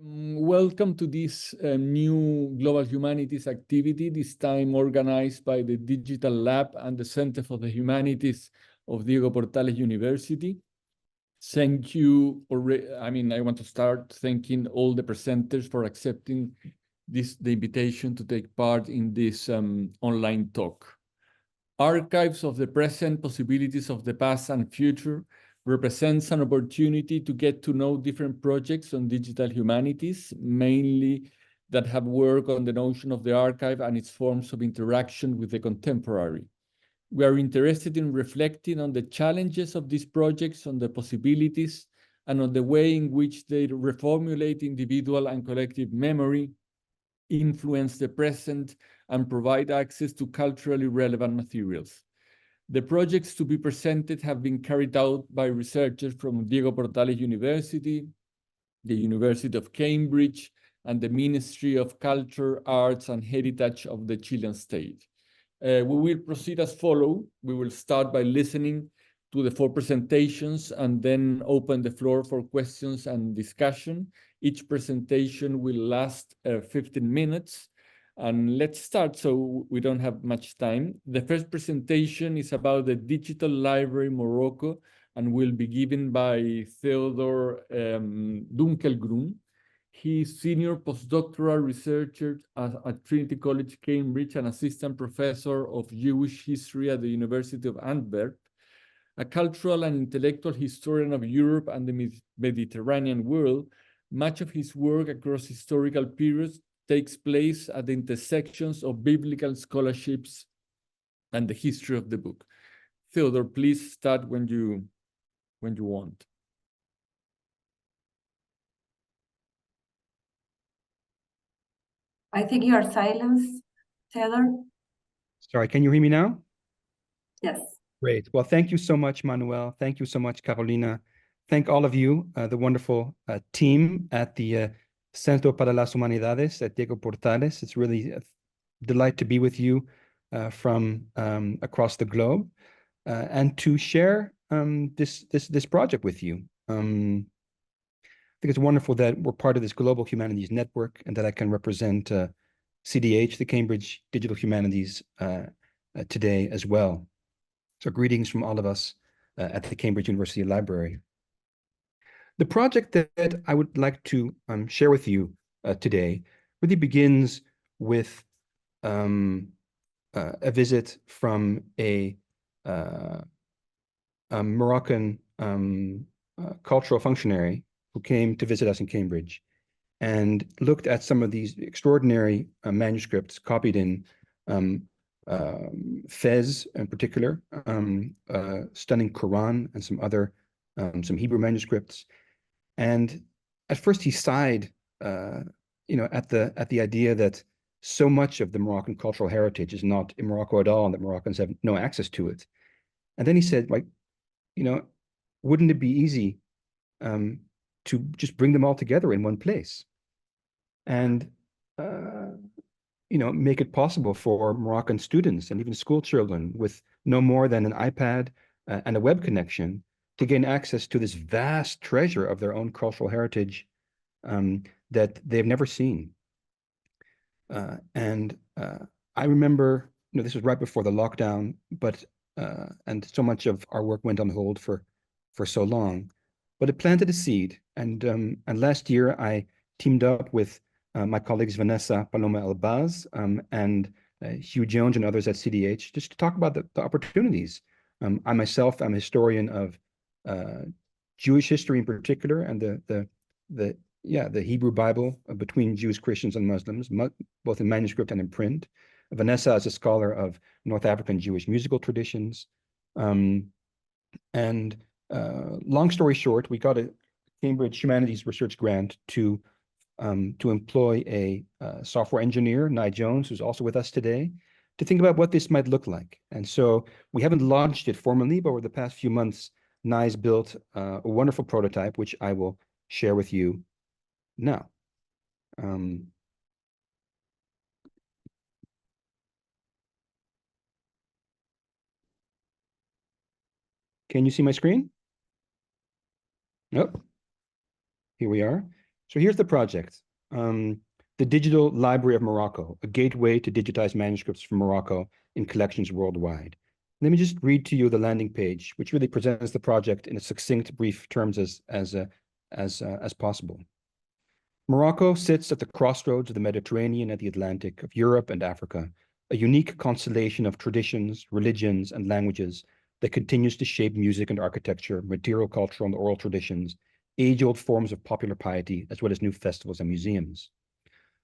Welcome to this new Global Humanities activity, this time organized by the Digital Lab and the Center for the Humanities of Diego Portales University. Thank you. I want to start thanking all the presenters for accepting the invitation to take part in this online talk. Archives of the Present, Possibilities of the Past and Future represents an opportunity to get to know different projects on digital humanities, mainly that have worked on the notion of the archive and its forms of interaction with the contemporary. We are interested in reflecting on the challenges of these projects, on the possibilities, and on the way in which they reformulate individual and collective memory, influence the present, and provide access to culturally relevant materials. The projects to be presented have been carried out by researchers from Diego Portales University, the University of Cambridge, and the Ministry of Culture, Arts, and Heritage of the Chilean state. We will proceed as follows. We will start by listening to the 4 presentations and then open the floor for questions and discussion. Each presentation will last 15 minutes. And let's start so we don't have much time. The first presentation is about the Digital Library of Morocco and will be given by Theodor Dunkelgrün. He's senior postdoctoral researcher at Trinity College, Cambridge, and assistant professor of Jewish history at the University of Antwerp, a cultural and intellectual historian of Europe and the Mediterranean world. Much of his work across historical periods takes place at the intersections of biblical scholarships and the history of the book. Theodor, please start when you want. I think you are silenced, Theodor. Sorry, can you hear me now? Yes. Great. Well, thank you so much, Manuel. Thank you so much, Carolina. Thank all of you, the wonderful team at the Centro para las Humanidades at Diego Portales. It's really a delight to be with you from across the globe and to share this project with you. I think it's wonderful that we're part of this Global Humanities Network and that I can represent CDH, the Cambridge Digital Humanities, today as well. So greetings from all of us at the Cambridge University Library. The project that I would like to share with you today really begins with a visit from a Moroccan cultural functionary who came to visit us in Cambridge and looked at some of these extraordinary manuscripts copied in Fez in particular, stunning Quran and some other some Hebrew manuscripts. And at first he sighed, at the idea that so much of the Moroccan cultural heritage is not in Morocco at all, and that Moroccans have no access to it. And then he said, wouldn't it be easy to just bring them all together in one place and, make it possible for Moroccan students and even school children with no more than an iPad and a web connection to gain access to this vast treasure of their own cultural heritage that they've never seen. I remember, this was right before the lockdown, but and so much of our work went on hold for so long, but it planted a seed. And last year I teamed up with my colleagues Vanessa Paloma Elbaz and Hugh Jones and others at CDH just to talk about the opportunities. I myself am a historian of Jewish history in particular, and the Hebrew Bible between Jews, Christians, and Muslims, both in manuscript and in print. Vanessa is a scholar of North African Jewish musical traditions. Long story short, we got a Cambridge Humanities Research Grant to employ a software engineer, Nye Jones, who's also with us today, to think about what this might look like. And so we haven't launched it formally, but over the past few months, Nye's built a wonderful prototype, which I will share with you now. Can you see my screen? Nope. Here we are. So here's the project. The Digital Library of Morocco, a gateway to digitize manuscripts from Morocco in collections worldwide. Let me just read to you the landing page, which really presents the project in a succinct, brief terms as possible. Morocco sits at the crossroads of the Mediterranean and the Atlantic, of Europe and Africa, a unique constellation of traditions, religions, and languages that continues to shape music and architecture, material culture and oral traditions, age-old forms of popular piety, as well as new festivals and museums.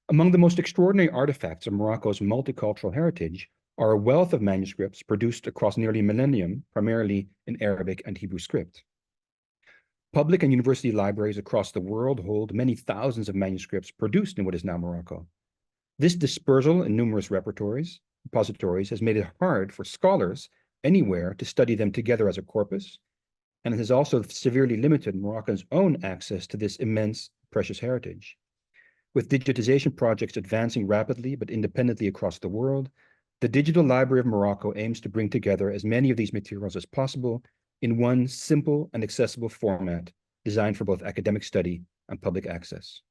Among the most extraordinary artifacts of Morocco's multicultural heritage are a wealth of manuscripts produced across nearly a millennium, primarily in Arabic and Hebrew script. Public and university libraries across the world hold many thousands of manuscripts produced in what is now Morocco. This dispersal in numerous repositories has made it hard for scholars anywhere to study them together as a corpus, and it has also severely limited Moroccans' own access to this immense, precious heritage. With digitization projects advancing rapidly but independently across the world, the Digital Library of Morocco aims to bring together as many of these materials as possible in one simple and accessible format designed for both academic study and public access.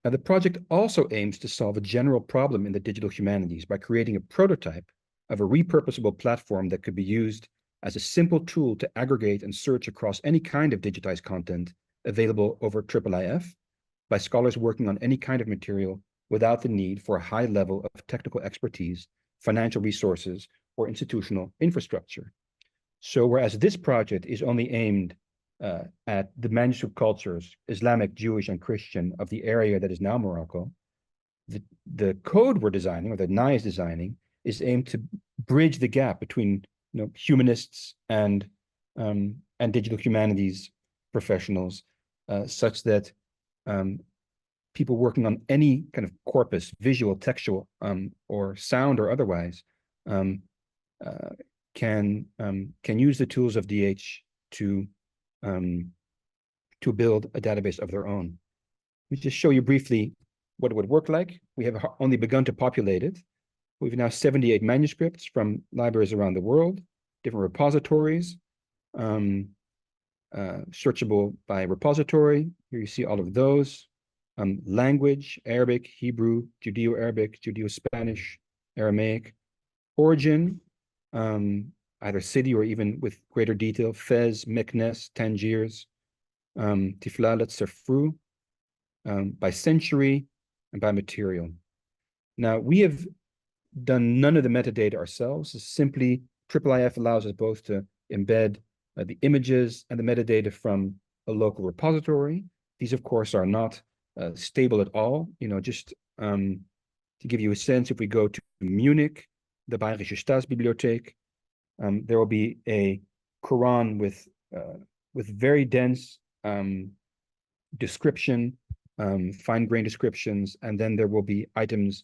Now, the project also aims to solve a general problem in the digital humanities by creating a prototype of a repurposable platform that could be used as a simple tool to aggregate and search across any kind of digitized content available over IIIF by scholars working on any kind of material without the need for a high level of technical expertise, financial resources, or institutional infrastructure. So whereas this project is only aimed at the manuscript cultures, Islamic, Jewish, and Christian of the area that is now Morocco, the code we're designing, or that NAI is designing, is aimed to bridge the gap between humanists and digital humanities professionals, such that people working on any kind of corpus, visual, textual, or sound or otherwise, can use the tools of DH to build a database of their own. Let me just show you briefly what it would work like. We have only begun to populate it. We have now 78 manuscripts from libraries around the world, different repositories, searchable by repository. Here you see all of those. Language, Arabic, Hebrew, Judeo-Arabic, Judeo-Spanish, Aramaic. Origin, either city or even with greater detail, Fez, Meknes, Tangiers, Tiflalet, Sefru, by century and by material. Now, we have done none of the metadata ourselves. It's simply IIIF allows us both to embed the images and the metadata from a local repository. These, of course, are not stable at all. Just to give you a sense, if we go to Munich, the Bayerische Staatsbibliothek, there will be a Quran with very dense description, fine-grained descriptions, and then there will be items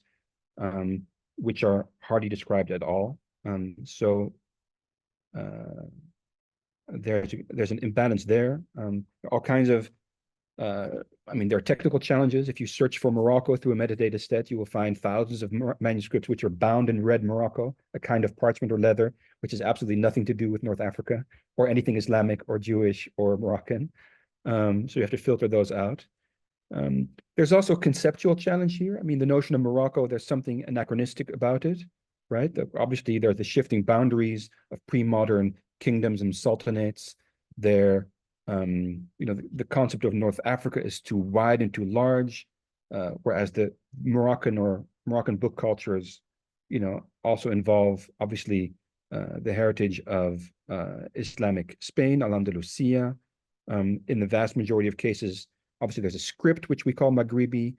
which are hardly described at all. So there's an imbalance there. All kinds of there are technical challenges. If you search for Morocco through a metadata set, you will find thousands of manuscripts which are bound in red Morocco, a kind of parchment or leather, which has absolutely nothing to do with North Africa or anything Islamic or Jewish or Moroccan. So you have to filter those out. There's also a conceptual challenge here. The notion of Morocco, there's something anachronistic about it, right? Obviously, there are the shifting boundaries of pre-modern kingdoms and sultanates. The concept of North Africa is too wide and too large, whereas the Moroccan book cultures, also involve obviously the heritage of Islamic Spain, Al-Andalusia. In the vast majority of cases, obviously there's a script which we call Maghribi,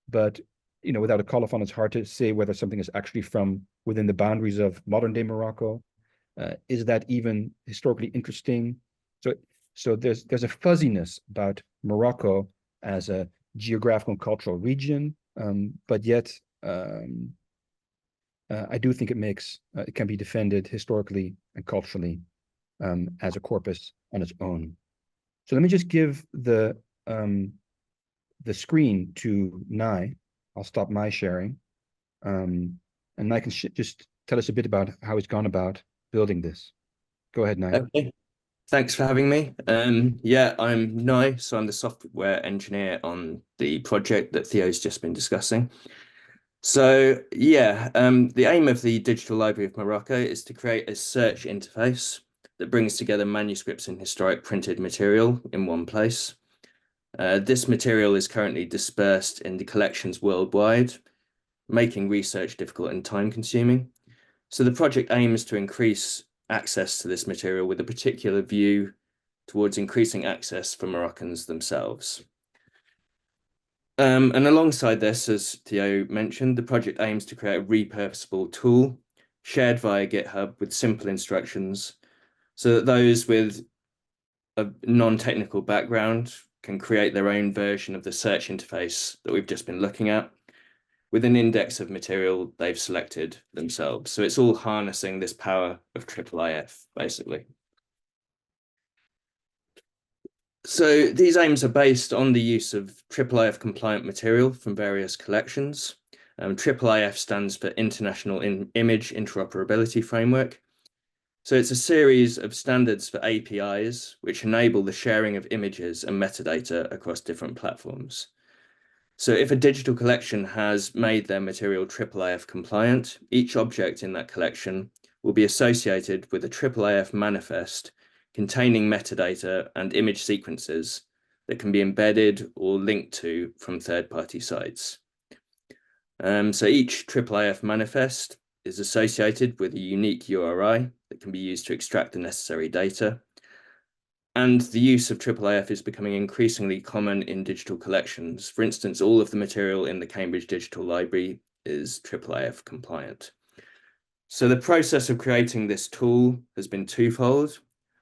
but without a colophon, it's hard to say whether something is actually from within the boundaries of modern-day Morocco. Is that even historically interesting? So there's a fuzziness about Morocco as a geographical and cultural region, but yet I do think it can be defended historically and culturally as a corpus on its own. So let me just give the screen to Nai. I'll stop my sharing, and Nai can just tell us a bit about how he's gone about building this. Go ahead, Nai. Okay. Thanks for having me. Yeah, I'm Nye, so I'm the software engineer on the project that Theo's just been discussing. So yeah, the aim of the Digital Library of Morocco is to create a search interface that brings together manuscripts and historic printed material in one place. This material is currently dispersed in the collections worldwide, making research difficult and time-consuming. So the project aims to increase access to this material with a particular view towards increasing access for Moroccans themselves. And alongside this, as Theo mentioned, the project aims to create a repurposable tool shared via GitHub with simple instructions so that those with a non-technical background can create their own version of the search interface that we've just been looking at with an index of material they've selected themselves. So it's all harnessing this power of IIIF, basically. So these aims are based on the use of IIIF compliant material from various collections. IIIF stands for International Image Interoperability Framework. So it's a series of standards for APIs which enable the sharing of images and metadata across different platforms. So if a digital collection has made their material IIIF compliant, each object in that collection will be associated with a IIIF manifest containing metadata and image sequences that can be embedded or linked to from third-party sites. So each IIIF manifest is associated with a unique URI that can be used to extract the necessary data. And the use of IIIF is becoming increasingly common in digital collections. For instance, all of the material in the Cambridge Digital Library is IIIF compliant. So the process of creating this tool has been twofold.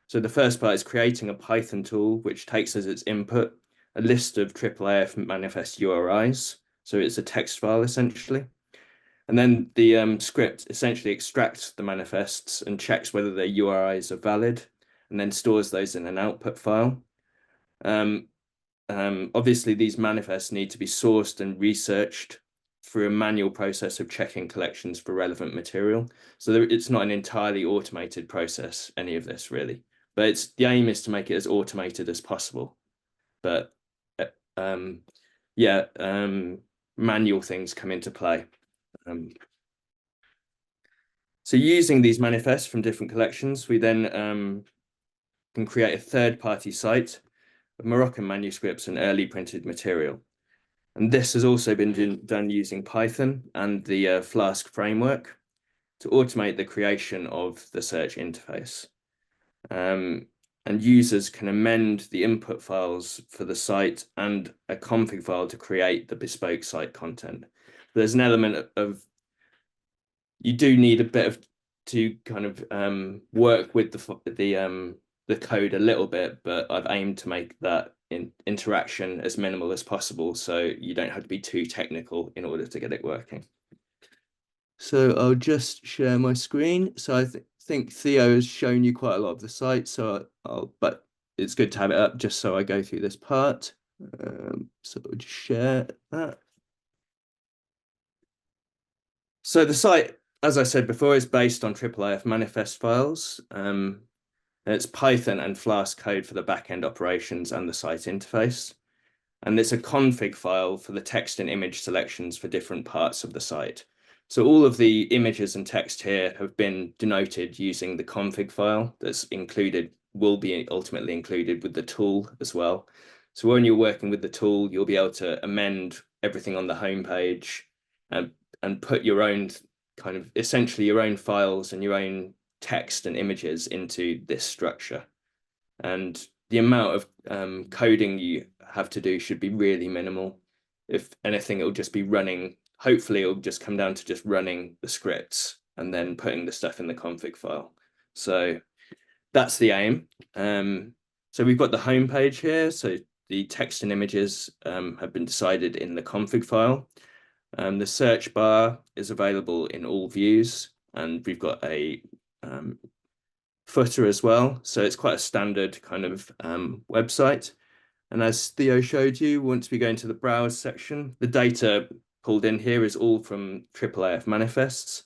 So the first part is creating a Python tool, which takes as its input a list of IIIF manifest URIs. So it's a text file, essentially. And then the script essentially extracts the manifests and checks whether their URIs are valid, and then stores those in an output file. Obviously, these manifests need to be sourced and researched through a manual process of checking collections for relevant material. So it's not an entirely automated process, any of this really. But the aim is to make it as automated as possible. But manual things come into play. So using these manifests from different collections, we then can create a third-party site of Moroccan manuscripts and early printed material. And this has also been done using Python and the Flask framework to automate the creation of the search interface. And users can amend the input files for the site and a config file to create the bespoke site content. There's an element of, you do need a bit to kind of work with the code a little bit, but I've aimed to make that interaction as minimal as possible, so you don't have to be too technical in order to get it working. So I'll just share my screen. So I think Theo has shown you quite a lot of the site, but it's good to have it up just so I go through this part. So I'll just share that. So the site, as I said before, is based on IIIF manifest files. It's Python and Flask code for the backend operations and the site interface. And it's a config file for the text and image selections for different parts of the site. So all of the images and text here have been denoted using the config file that's included, will be ultimately included with the tool as well. So when you're working with the tool, you'll be able to amend everything on the homepage and put your own kind of, essentially your own files and your own text and images into this structure. And the amount of coding you have to do should be really minimal. If anything, it'll just be running. Hopefully it'll just come down to just running the scripts and then putting the stuff in the config file. So that's the aim. So we've got the home page here. So the text and images have been decided in the config file. The search bar is available in all views, and we've got a footer as well. So it's quite a standard kind of website. And as Theo showed you, once we go into the browse section, the data pulled in here is all from IIIF manifests.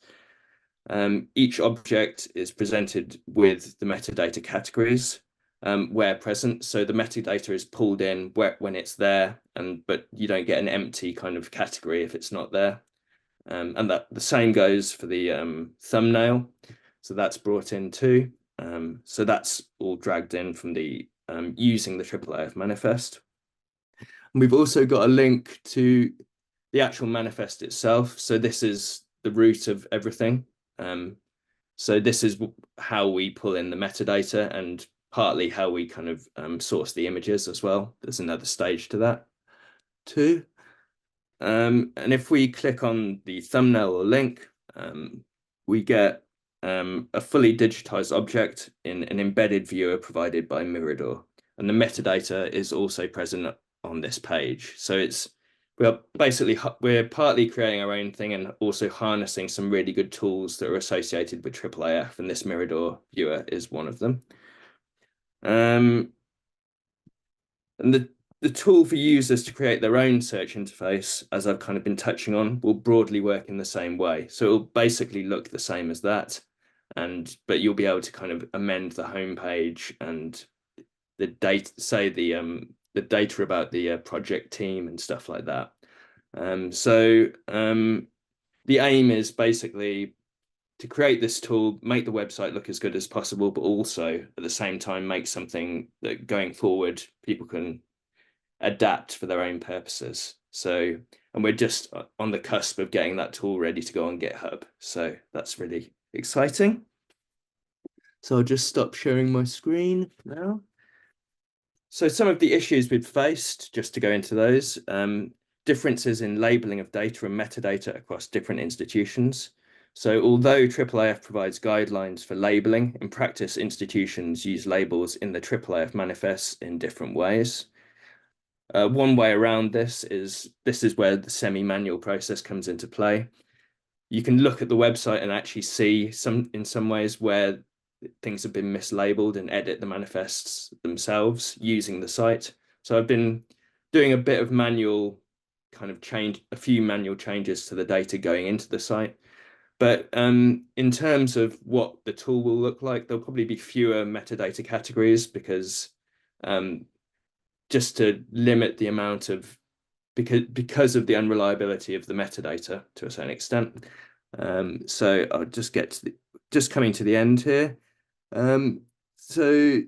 Each object is presented with the metadata categories. where present. So the metadata is pulled in when it's there, but you don't get an empty kind of category if it's not there. And that the same goes for the thumbnail. So that's brought in too. So that's all dragged in from the using the IIIF manifest. And we've also got a link to the actual manifest itself. So this is the root of everything. So this is how we pull in the metadata and partly how we kind of source the images as well. There's another stage to that too. And if we click on the thumbnail or link, we get a fully digitized object in an embedded viewer provided by Mirador. And the metadata is also present on this page. So we're partly creating our own thing and also harnessing some really good tools that are associated with IIIF, and this Mirador viewer is one of them. And the tool for users to create their own search interface, as I've kind of been touching on, will broadly work in the same way. So it'll basically look the same as that, but you'll be able to kind of amend the homepage and the data, say the data about the project team and stuff like that. The aim is basically to create this tool, make the website look as good as possible, but also at the same time make something that going forward people can adapt for their own purposes. So, and we're just on the cusp of getting that tool ready to go on GitHub. So that's really exciting. So I'll just stop sharing my screen now. So some of the issues we've faced, just to go into those, differences in labeling of data and metadata across different institutions. So although IIIF provides guidelines for labeling, in practice, institutions use labels in the IIIF manifests in different ways. One way around this is where the semi-manual process comes into play. You can look at the website and actually see in some ways where things have been mislabeled and edit the manifests themselves using the site. So I've been doing a bit of manual kind of a few manual changes to the data going into the site. But in terms of what the tool will look like, there'll probably be fewer metadata categories because just to limit the amount of, because of the unreliability of the metadata to a certain extent. So I'll just get to just coming to the end here. So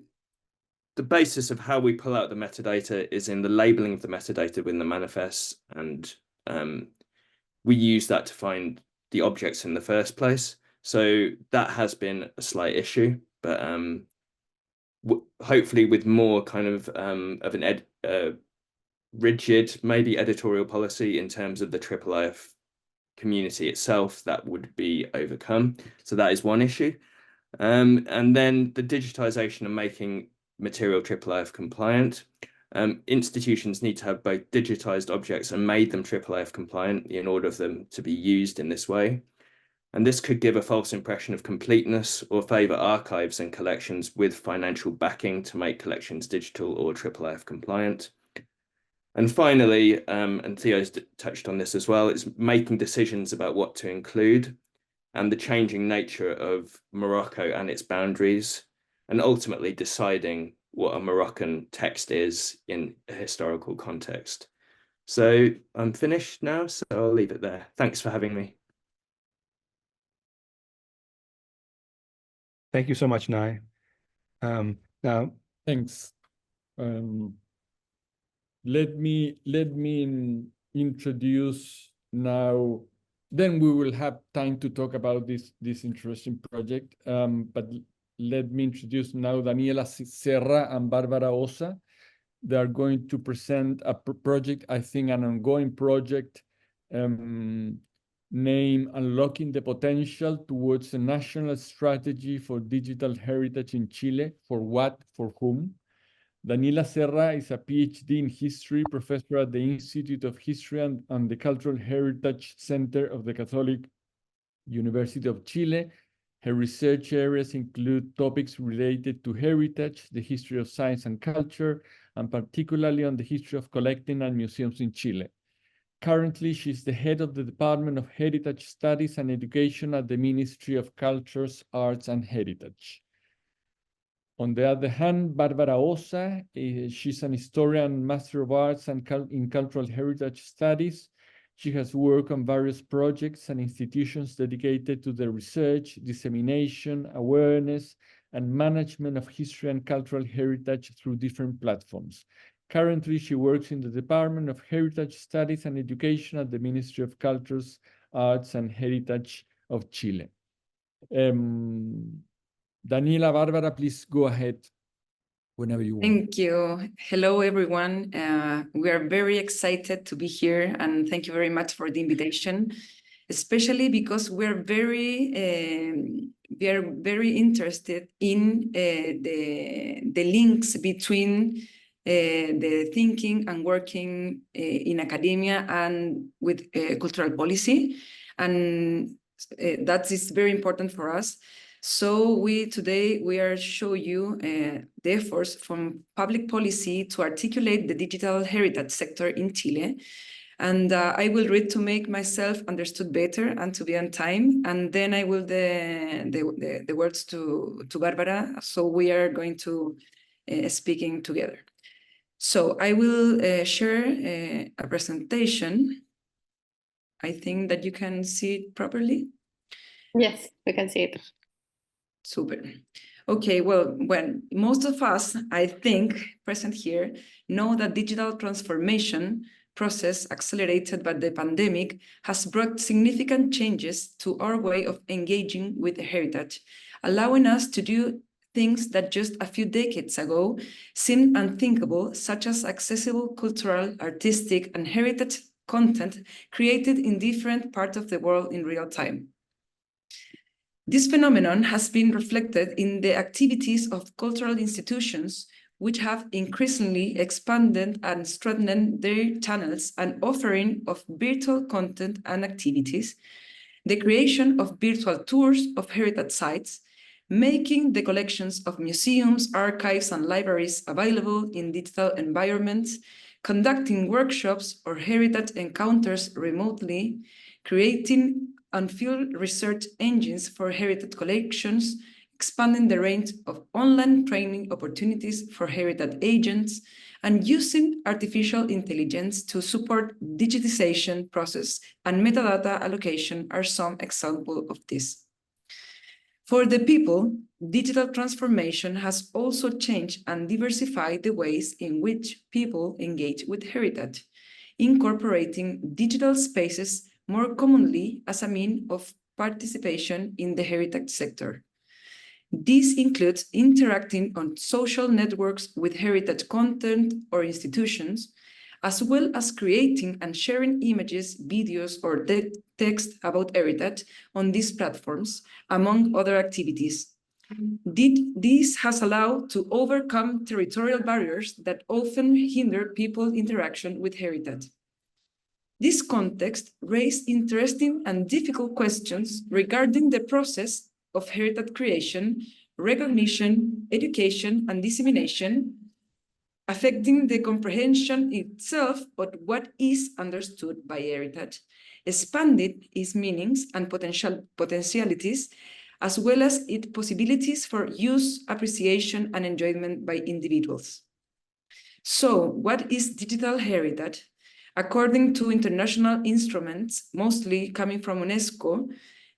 the basis of how we pull out the metadata is in the labeling of the metadata within the manifests, and we use that to find the objects in the first place. So that has been a slight issue, but hopefully with more kind of an rigid, maybe editorial policy in terms of the IIIF community itself, that would be overcome. So that is one issue. And then the digitization and making material IIIF compliant. Institutions need to have both digitized objects and made them IIIF compliant in order for them to be used in this way. And this could give a false impression of completeness or favor archives and collections with financial backing to make collections digital or IIIF compliant. And finally, and Theo's touched on this as well, it's making decisions about what to include and the changing nature of Morocco and its boundaries, and ultimately deciding what a Moroccan text is in a historical context. So I'm finished now, so I'll leave it there. Thanks for having me. Thank you so much, Nai. Now, Thanks. Let me introduce now. Then we will have time to talk about this interesting project. But let me introduce now Daniela Serra and Barbara Osa. They are going to present a project, I think an ongoing project, named Unlocking the Potential Towards a National Strategy for Digital Heritage in Chile. For what, for whom? Daniela Serra is a PhD in history, professor at the Institute of History and the Cultural Heritage Center of the Catholic University of Chile. Her research areas include topics related to heritage, the history of science and culture, and particularly on the history of collecting and museums in Chile. Currently, she's the head of the Department of Heritage Studies and Education at the Ministry of Cultures, Arts, and Heritage. On the other hand, Barbara Osa, she's an historian, Master of Arts in Cultural Heritage Studies. She has worked on various projects and institutions dedicated to the research, dissemination, awareness, and management of history and cultural heritage through different platforms. Currently, she works in the Department of Heritage Studies and Education at the Ministry of Cultures, Arts, and Heritage of Chile. Daniela, Barbara, please go ahead whenever you want. Thank you. Hello, everyone. We are very excited to be here, and thank you very much for the invitation, especially because we're very interested in the links between the thinking and working in academia and with cultural policy, and that is very important for us. So today we are show you the efforts from public policy to articulate the digital heritage sector in Chile. And I will read to make myself understood better and to be on time. And then I will the words to Barbara. So we are going to speaking together. So I will share a presentation. I think that you can see it properly. Yes, we can see it. Super. Okay, well, when most of us, I think, present here, know that digital transformation process accelerated by the pandemic has brought significant changes to our way of engaging with heritage, allowing us to do things that just a few decades ago seemed unthinkable, such as accessible cultural, artistic, and heritage content created in different parts of the world in real time. This phenomenon has been reflected in the activities of cultural institutions, which have increasingly expanded and strengthened their channels and offering of virtual content and activities, the creation of virtual tours of heritage sites, making the collections of museums, archives, and libraries available in digital environments, conducting workshops or heritage encounters remotely, creating and field research engines for heritage collections, expanding the range of online training opportunities for heritage agents, and using artificial intelligence to support digitization process and metadata allocation are some examples of this. For the people, digital transformation has also changed and diversified the ways in which people engage with heritage, incorporating digital spaces more commonly as a means of participation in the heritage sector. This includes interacting on social networks with heritage content or institutions, as well as creating and sharing images, videos, or text about heritage on these platforms, among other activities. This has allowed to overcome territorial barriers that often hinder people's interaction with heritage. This context raised interesting and difficult questions regarding the process of heritage creation, recognition, education, and dissemination, affecting the comprehension itself of what is understood by heritage, expanded its meanings and potentialities, as well as its possibilities for use, appreciation, and enjoyment by individuals. So, what is digital heritage? According to international instruments, mostly coming from UNESCO,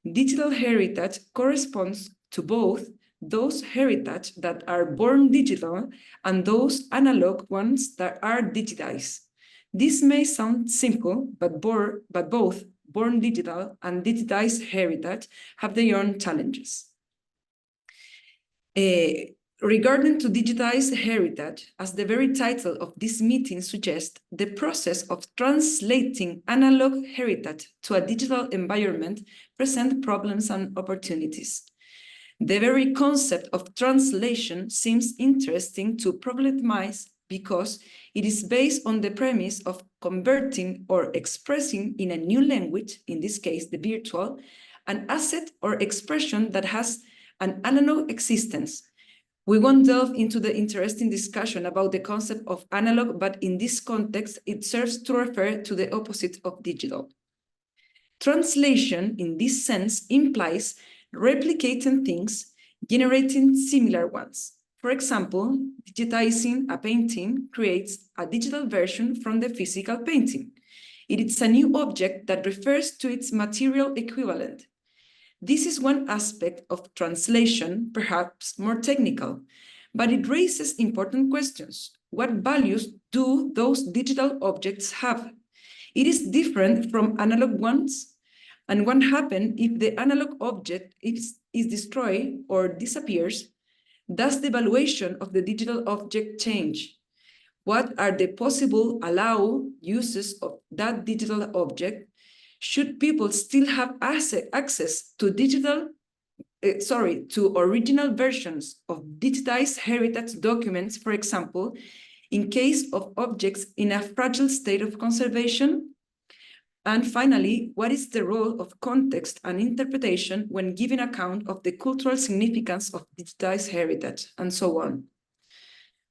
digital heritage corresponds to both those heritage that are born digital and those analog ones that are digitized. This may sound simple, but both born digital and digitized heritage have their own challenges. Regarding to digitized heritage, as the very title of this meeting suggests, the process of translating analog heritage to a digital environment presents problems and opportunities. The very concept of translation seems interesting to problemize because it is based on the premise of converting or expressing in a new language, in this case the virtual, an asset or expression that has an analog existence. We won't delve into the interesting discussion about the concept of analog, but in this context, it serves to refer to the opposite of digital. Translation, in this sense, implies replicating things, generating similar ones. For example, digitizing a painting creates a digital version from the physical painting. It is a new object that refers to its material equivalent. This is one aspect of translation, perhaps more technical, but it raises important questions. What values do those digital objects have? It is different from analog ones. And what happens if the analog object is destroyed or disappears? Does the valuation of the digital object change? What are the possible allowed uses of that digital object? Should people still have access to original versions of digitized heritage documents, for example, in case of objects in a fragile state of conservation? And finally, what is the role of context and interpretation when giving account of the cultural significance of digitized heritage, and so on?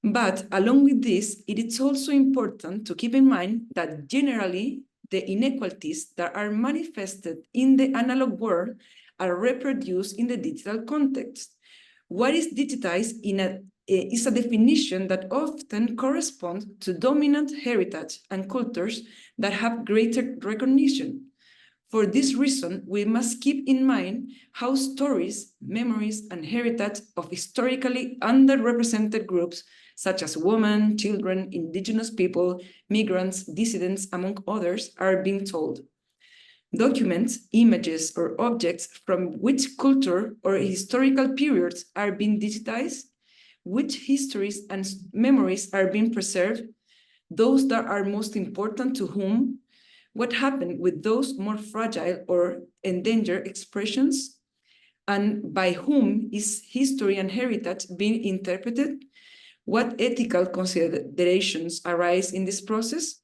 But along with this, it is also important to keep in mind that generally the inequalities that are manifested in the analog world are reproduced in the digital context. What is digitized is a definition that often corresponds to dominant heritage and cultures that have greater recognition. For this reason, we must keep in mind how stories, memories, and heritage of historically underrepresented groups, such as women, children, indigenous people, migrants, dissidents, among others, are being told. Documents, images, or objects from which culture or historical periods are being digitized, which histories and memories are being preserved, those that are most important to whom, what happened with those more fragile or endangered expressions, and by whom is history and heritage being interpreted? What ethical considerations arise in this process?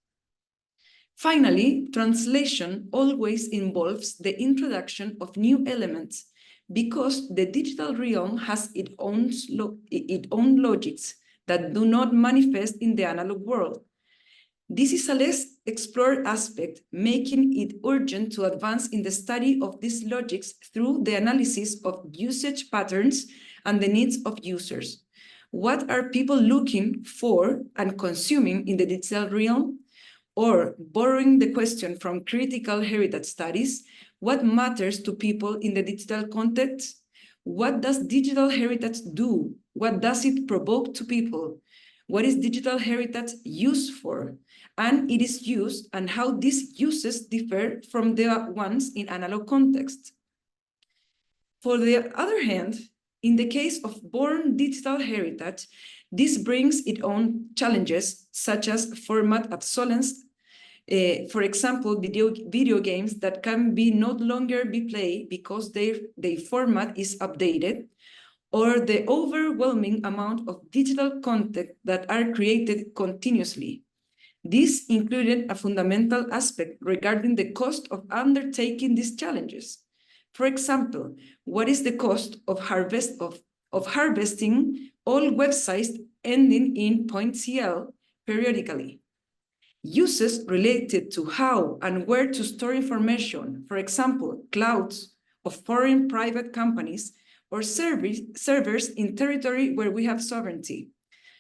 Finally, translation always involves the introduction of new elements because the digital realm has its own logics that do not manifest in the analog world. This is a less explored aspect, making it urgent to advance in the study of these logics through the analysis of usage patterns and the needs of users. What are people looking for and consuming in the digital realm? Or, borrowing the question from critical heritage studies, what matters to people in the digital context? What does digital heritage do? What does it provoke to people? What is digital heritage used for? And it is used, and how these uses differ from the ones in analog context. For the other hand, in the case of born digital heritage, this brings its own challenges, such as format obsolescence. For example, video games that can no longer be played because their format is updated, or the overwhelming amount of digital content that are created continuously. This included a fundamental aspect regarding the cost of undertaking these challenges. For example, what is the cost of harvesting all websites ending in .cl periodically? Uses related to how and where to store information, for example, clouds of foreign private companies or servers in territory where we have sovereignty.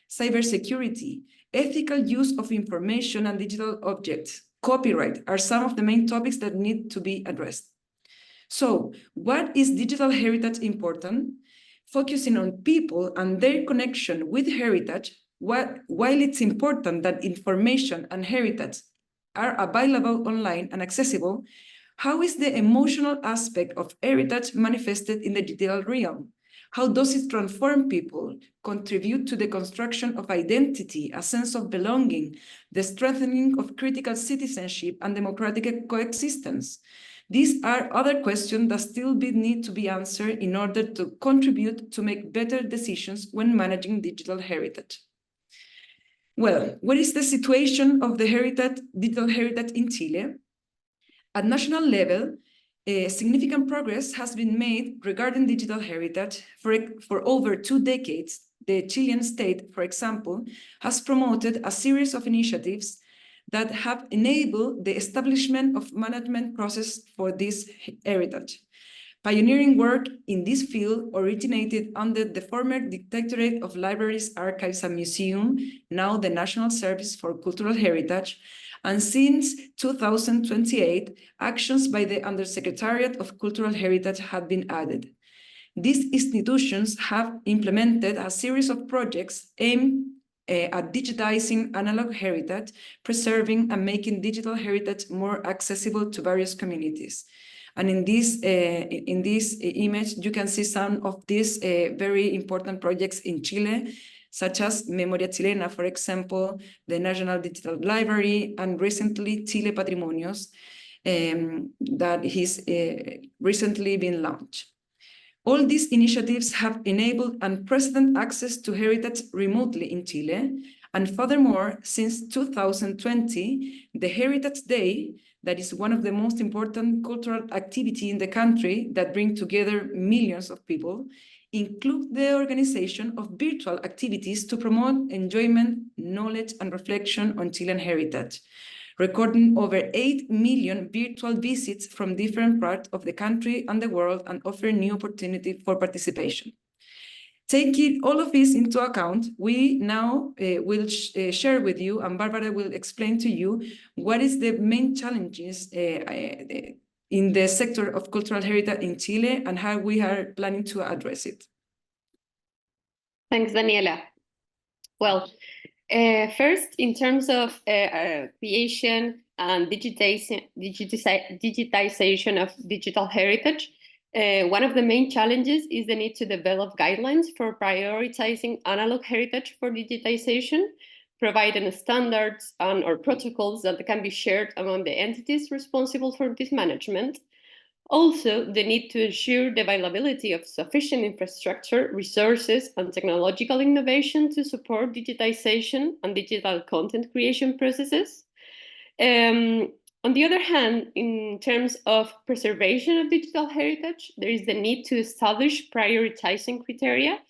Cybersecurity, ethical use of information and digital objects, copyright are some of the main topics that need to be addressed. So, what is digital heritage important? Focusing on people and their connection with heritage, while it's important that information and heritage are available online and accessible, how is the emotional aspect of heritage manifested in the digital realm? How does it transform people, contribute to the construction of identity, a sense of belonging, the strengthening of critical citizenship and democratic coexistence? These are other questions that still need to be answered in order to contribute to make better decisions when managing digital heritage. Well, what is the situation of the digital heritage in Chile? At national level, significant progress has been made regarding digital heritage. For over 2 decades, the Chilean state, for example, has promoted a series of initiatives that have enabled the establishment of management process for this heritage. Pioneering work in this field originated under the former Directorate of Libraries, Archives, and Museums, now the National Service for Cultural Heritage, and since 2028, actions by the Undersecretariat of Cultural Heritage have been added. These institutions have implemented a series of projects aimed at digitizing analog heritage, preserving and making digital heritage more accessible to various communities. And in this image, you can see some of these very important projects in Chile, such as Memoria Chilena, for example, the National Digital Library, and recently Chile Patrimonios, that has recently been launched. All these initiatives have enabled unprecedented access to heritage remotely in Chile. And furthermore, since 2020, the Heritage Day, that is one of the most important cultural activity in the country that bring together millions of people, include the organization of virtual activities to promote enjoyment, knowledge, and reflection on Chilean heritage, recording over 8 million virtual visits from different parts of the country and the world, and offering new opportunity for participation. Taking all of this into account, we now will share with you, and Barbara will explain to you, what is the main challenges in the sector of cultural heritage in Chile and how we are planning to address it. Thanks, Daniela. Well, first, in terms of creation and digitization of digital heritage, one of the main challenges is the need to develop guidelines for prioritizing analog heritage for digitization, providing standards or protocols that can be shared among the entities responsible for this management. Also, the need to ensure the availability of sufficient infrastructure, resources, and technological innovation to support digitization and digital content creation processes. On the other hand, in terms of preservation of digital heritage, there is the need to establish prioritizing criteria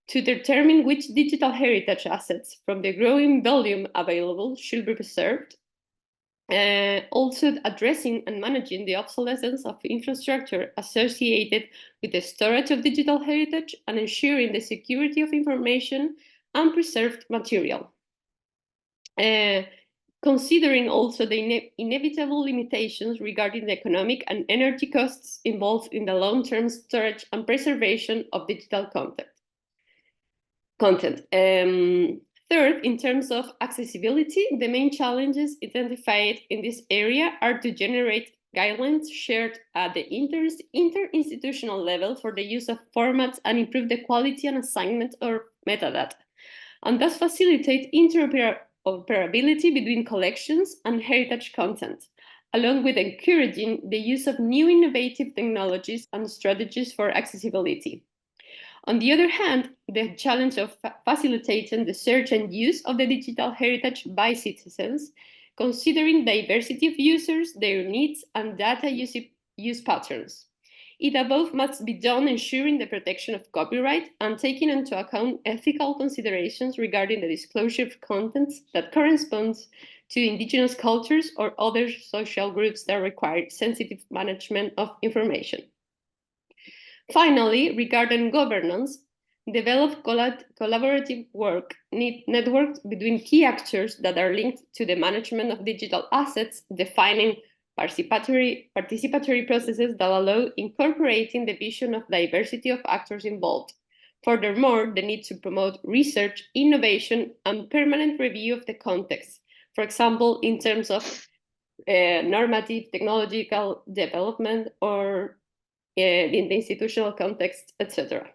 to determine which digital heritage assets from the growing volume available should be preserved. Also addressing and managing the obsolescence of infrastructure associated with the storage of digital heritage and ensuring the security of information and preserved material. Considering also the inevitable limitations regarding the economic and energy costs involved in the long-term storage and preservation of digital content. Third, in terms of accessibility, the main challenges identified in this area are to generate guidelines shared at the interinstitutional level for the use of formats and improve the quality and assignment of metadata, and thus facilitate interoperability between collections and heritage content, along with encouraging the use of new innovative technologies and strategies for accessibility. On the other hand, the challenge of facilitating the search and use of the digital heritage by citizens, considering diversity of users, their needs, and data use patterns. It above must be done ensuring the protection of copyright and taking into account ethical considerations regarding the disclosure of contents that corresponds to indigenous cultures or other social groups that require sensitive management of information. Finally, regarding governance, develop collaborative networks between key actors that are linked to the management of digital assets, defining participatory processes that allow incorporating the vision of diversity of actors involved. Furthermore, the need to promote research, innovation, and permanent review of the context, for example, in terms of normative technological development or in the institutional context, etc.,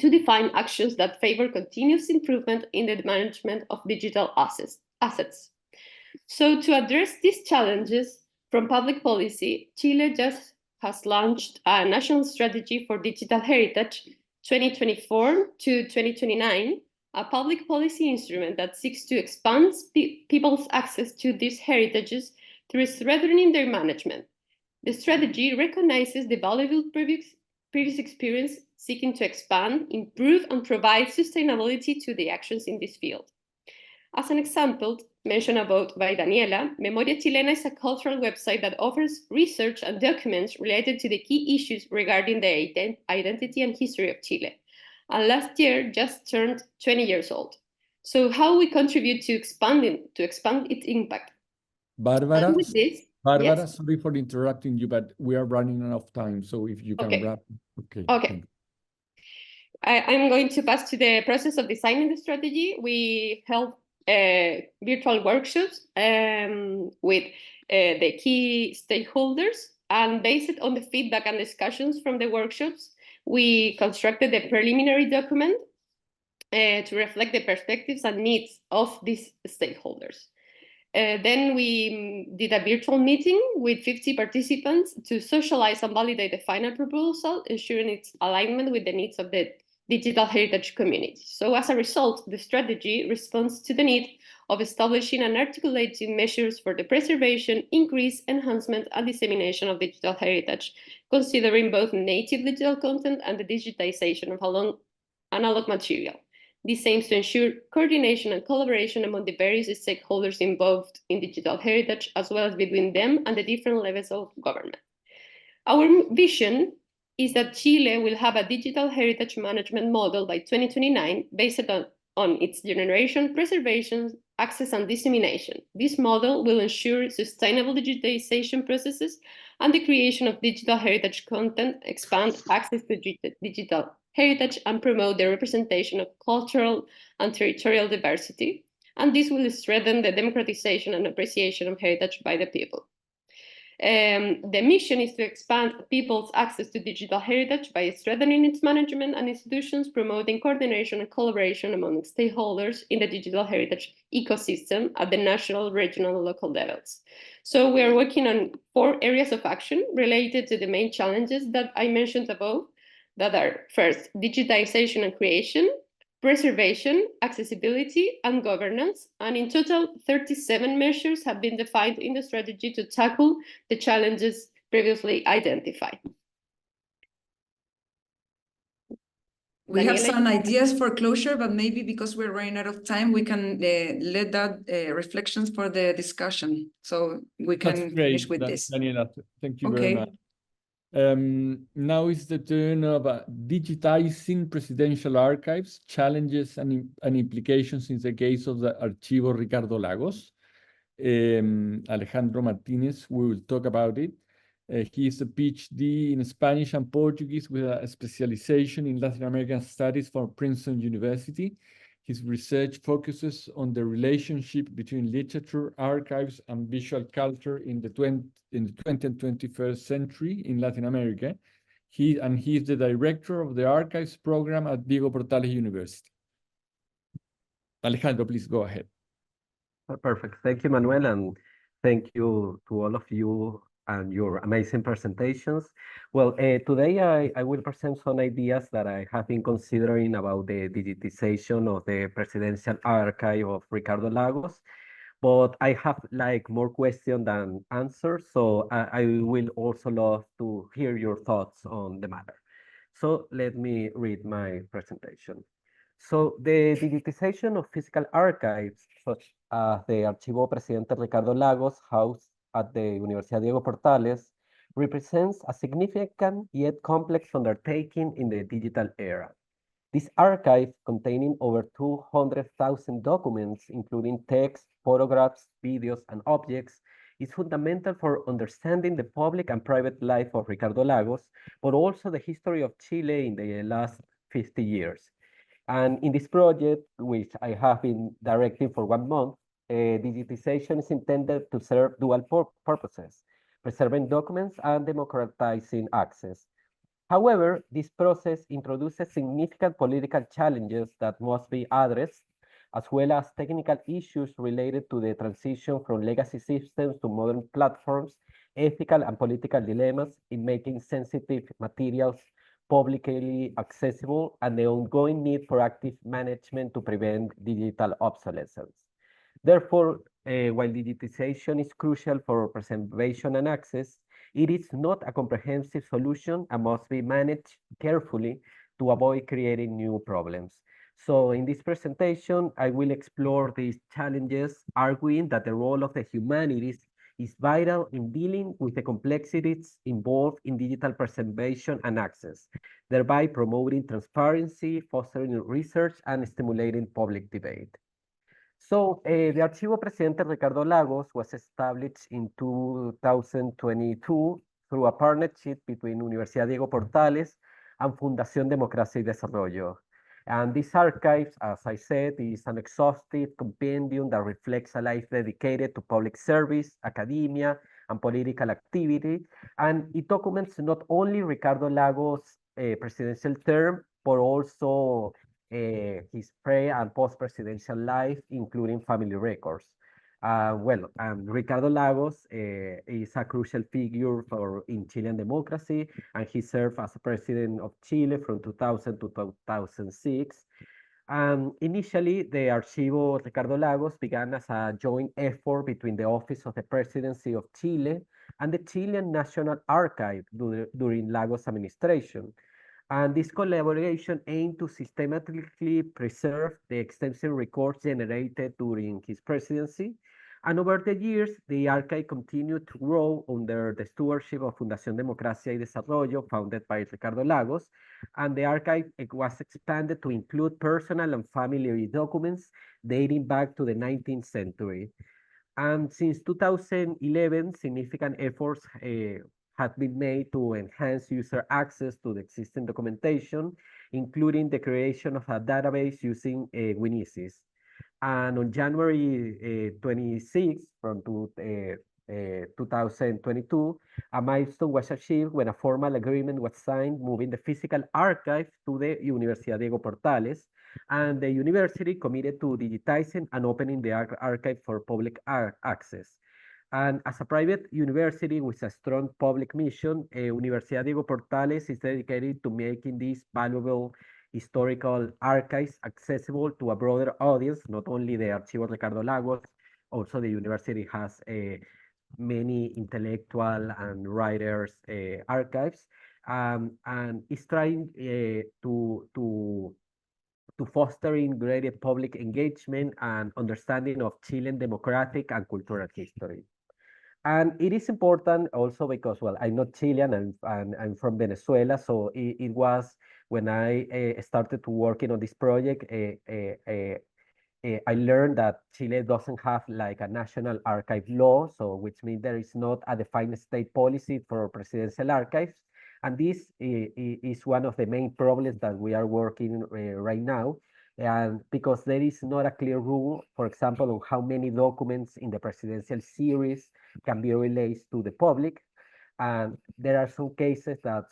to define actions that favor continuous improvement in the management of digital assets. So to address these challenges from public policy, Chile just has launched a national strategy for digital heritage 2024 to 2029, a public policy instrument that seeks to expand people's access to these heritages through strengthening their management. The strategy recognizes the valuable previous experience, seeking to expand, improve, and provide sustainability to the actions in this field. As an example, mentioned about by Daniela, Memoria Chilena is a cultural website that offers research and documents related to the key issues regarding the identity and history of Chile. And last year just turned 20 years old. So how we contribute to expand its impact? Barbara, And with this, Barbara, yes? sorry for interrupting you, but we are running out of time. So if you can Okay. wrap. Okay. Okay. I'm going to pass to the process of designing the strategy. We held virtual workshops with the key stakeholders, and based on the feedback and discussions from the workshops, we constructed the preliminary document to reflect the perspectives and needs of these stakeholders. Then we did a virtual meeting with 50 participants to socialize and validate the final proposal, ensuring its alignment with the needs of the digital heritage community. So as a result, the strategy responds to the need of establishing and articulating measures for the preservation, increase, enhancement, and dissemination of digital heritage, considering both native digital content and the digitization of analog material. This aims to ensure coordination and collaboration among the various stakeholders involved in digital heritage, as well as between them and the different levels of government. Our vision is that Chile will have a digital heritage management model by 2029 based on its generation, preservation, access, and dissemination. This model will ensure sustainable digitization processes and the creation of digital heritage content, expand access to digital heritage, and promote the representation of cultural and territorial diversity. And this will strengthen the democratization and appreciation of heritage by the people. The mission is to expand people's access to digital heritage by strengthening its management and institutions, promoting coordination and collaboration among stakeholders in the digital heritage ecosystem at the national, regional, and local levels. So we are working on 4 areas of action related to the main challenges that I mentioned above, that are first, digitization and creation, preservation, accessibility, and governance. And in total, 37 measures have been defined in the strategy to tackle the challenges previously identified. We have Daniela? some ideas for closure, but maybe because we're running out of time, we can let that reflections for the discussion. So we can finish with this. Daniela, thank you very much. Now is the turn of digitizing presidential archives, challenges and implications in the case of the Archivo Ricardo Lagos. Alejandro Martinez, we will talk about it. He is a PhD in Spanish and Portuguese with a specialization in Latin American studies from Princeton University. His research focuses on the relationship between literature, archives, and visual culture in the 20th and 21st century in Latin America. He is the director of the archives program at Diego Portales University. Alejandro, please go ahead. Perfect. Thank you, Manuel, and thank you to all of you and your amazing presentations. Well, today I will present some ideas that I have been considering about the digitization of the Presidential Archive of Ricardo Lagos, but I have like more questions than answers, so I will also love to hear your thoughts on the matter. So let me read my presentation. So the digitization of physical archives, such as the Archivo Presidente Ricardo Lagos housed at the Universidad Diego Portales, represents a significant yet complex undertaking in the digital era. This archive, containing over 200,000 documents, including text, photographs, videos, and objects, is fundamental for understanding the public and private life of Ricardo Lagos, but also the history of Chile in the last 50 years. And in this project, which I have been directing for 1 month, digitization is intended to serve dual purposes, preserving documents and democratizing access. However, this process introduces significant political challenges that must be addressed, as well as technical issues related to the transition from legacy systems to modern platforms, ethical and political dilemmas in making sensitive materials publicly accessible, and the ongoing need for active management to prevent digital obsolescence. Therefore, while digitization is crucial for preservation and access, it is not a comprehensive solution and must be managed carefully to avoid creating new problems. So in this presentation, I will explore these challenges, arguing that the role of the humanities is vital in dealing with the complexities involved in digital preservation and access, thereby promoting transparency, fostering research, and stimulating public debate. So the Archivo Presidente Ricardo Lagos was established in 2022 through a partnership between Universidad Diego Portales and Fundación Democracia y Desarrollo. And this archive, as I said, is an exhaustive compendium that reflects a life dedicated to public service, academia, and political activity. And it documents not only Ricardo Lagos' presidential term, but also his pre and post-presidential life, including family records. Ricardo Lagos is a crucial figure in Chilean democracy, and he served as president of Chile from 2000 to 2006. Initially, the Archivo Ricardo Lagos began as a joint effort between the Office of the Presidency of Chile and the Chilean National Archive during Lagos' administration. And this collaboration aimed to systematically preserve the extensive records generated during his presidency. And over the years, the archive continued to grow under the stewardship of Fundación Democracia y Desarrollo, founded by Ricardo Lagos. And the archive was expanded to include personal and family documents dating back to the 19th century. And since 2011, significant efforts have been made to enhance user access to the existing documentation, including the creation of a database using Winesis. And on January 26, from 2022, a milestone was achieved when a formal agreement was signed moving the physical archive to the Universidad Diego Portales, and the university committed to digitizing and opening the archive for public access. And as a private university with a strong public mission, Universidad Diego Portales is dedicated to making these valuable historical archives accessible to a broader audience, not only the Archivo Ricardo Lagos, also the university has many intellectual and writers archives, and is trying to fostering greater public engagement and understanding of Chilean democratic and cultural history. And it is important also because, well, I'm not Chilean, I'm from Venezuela, so it was when I started to working on this project, I learned that Chile doesn't have like a national archive law, so which means there is not a defined state policy for presidential archives. And this is one of the main problems that we are working right now. And because there is not a clear rule, for example, on how many documents in the presidential series can be released to the public. And there are some cases that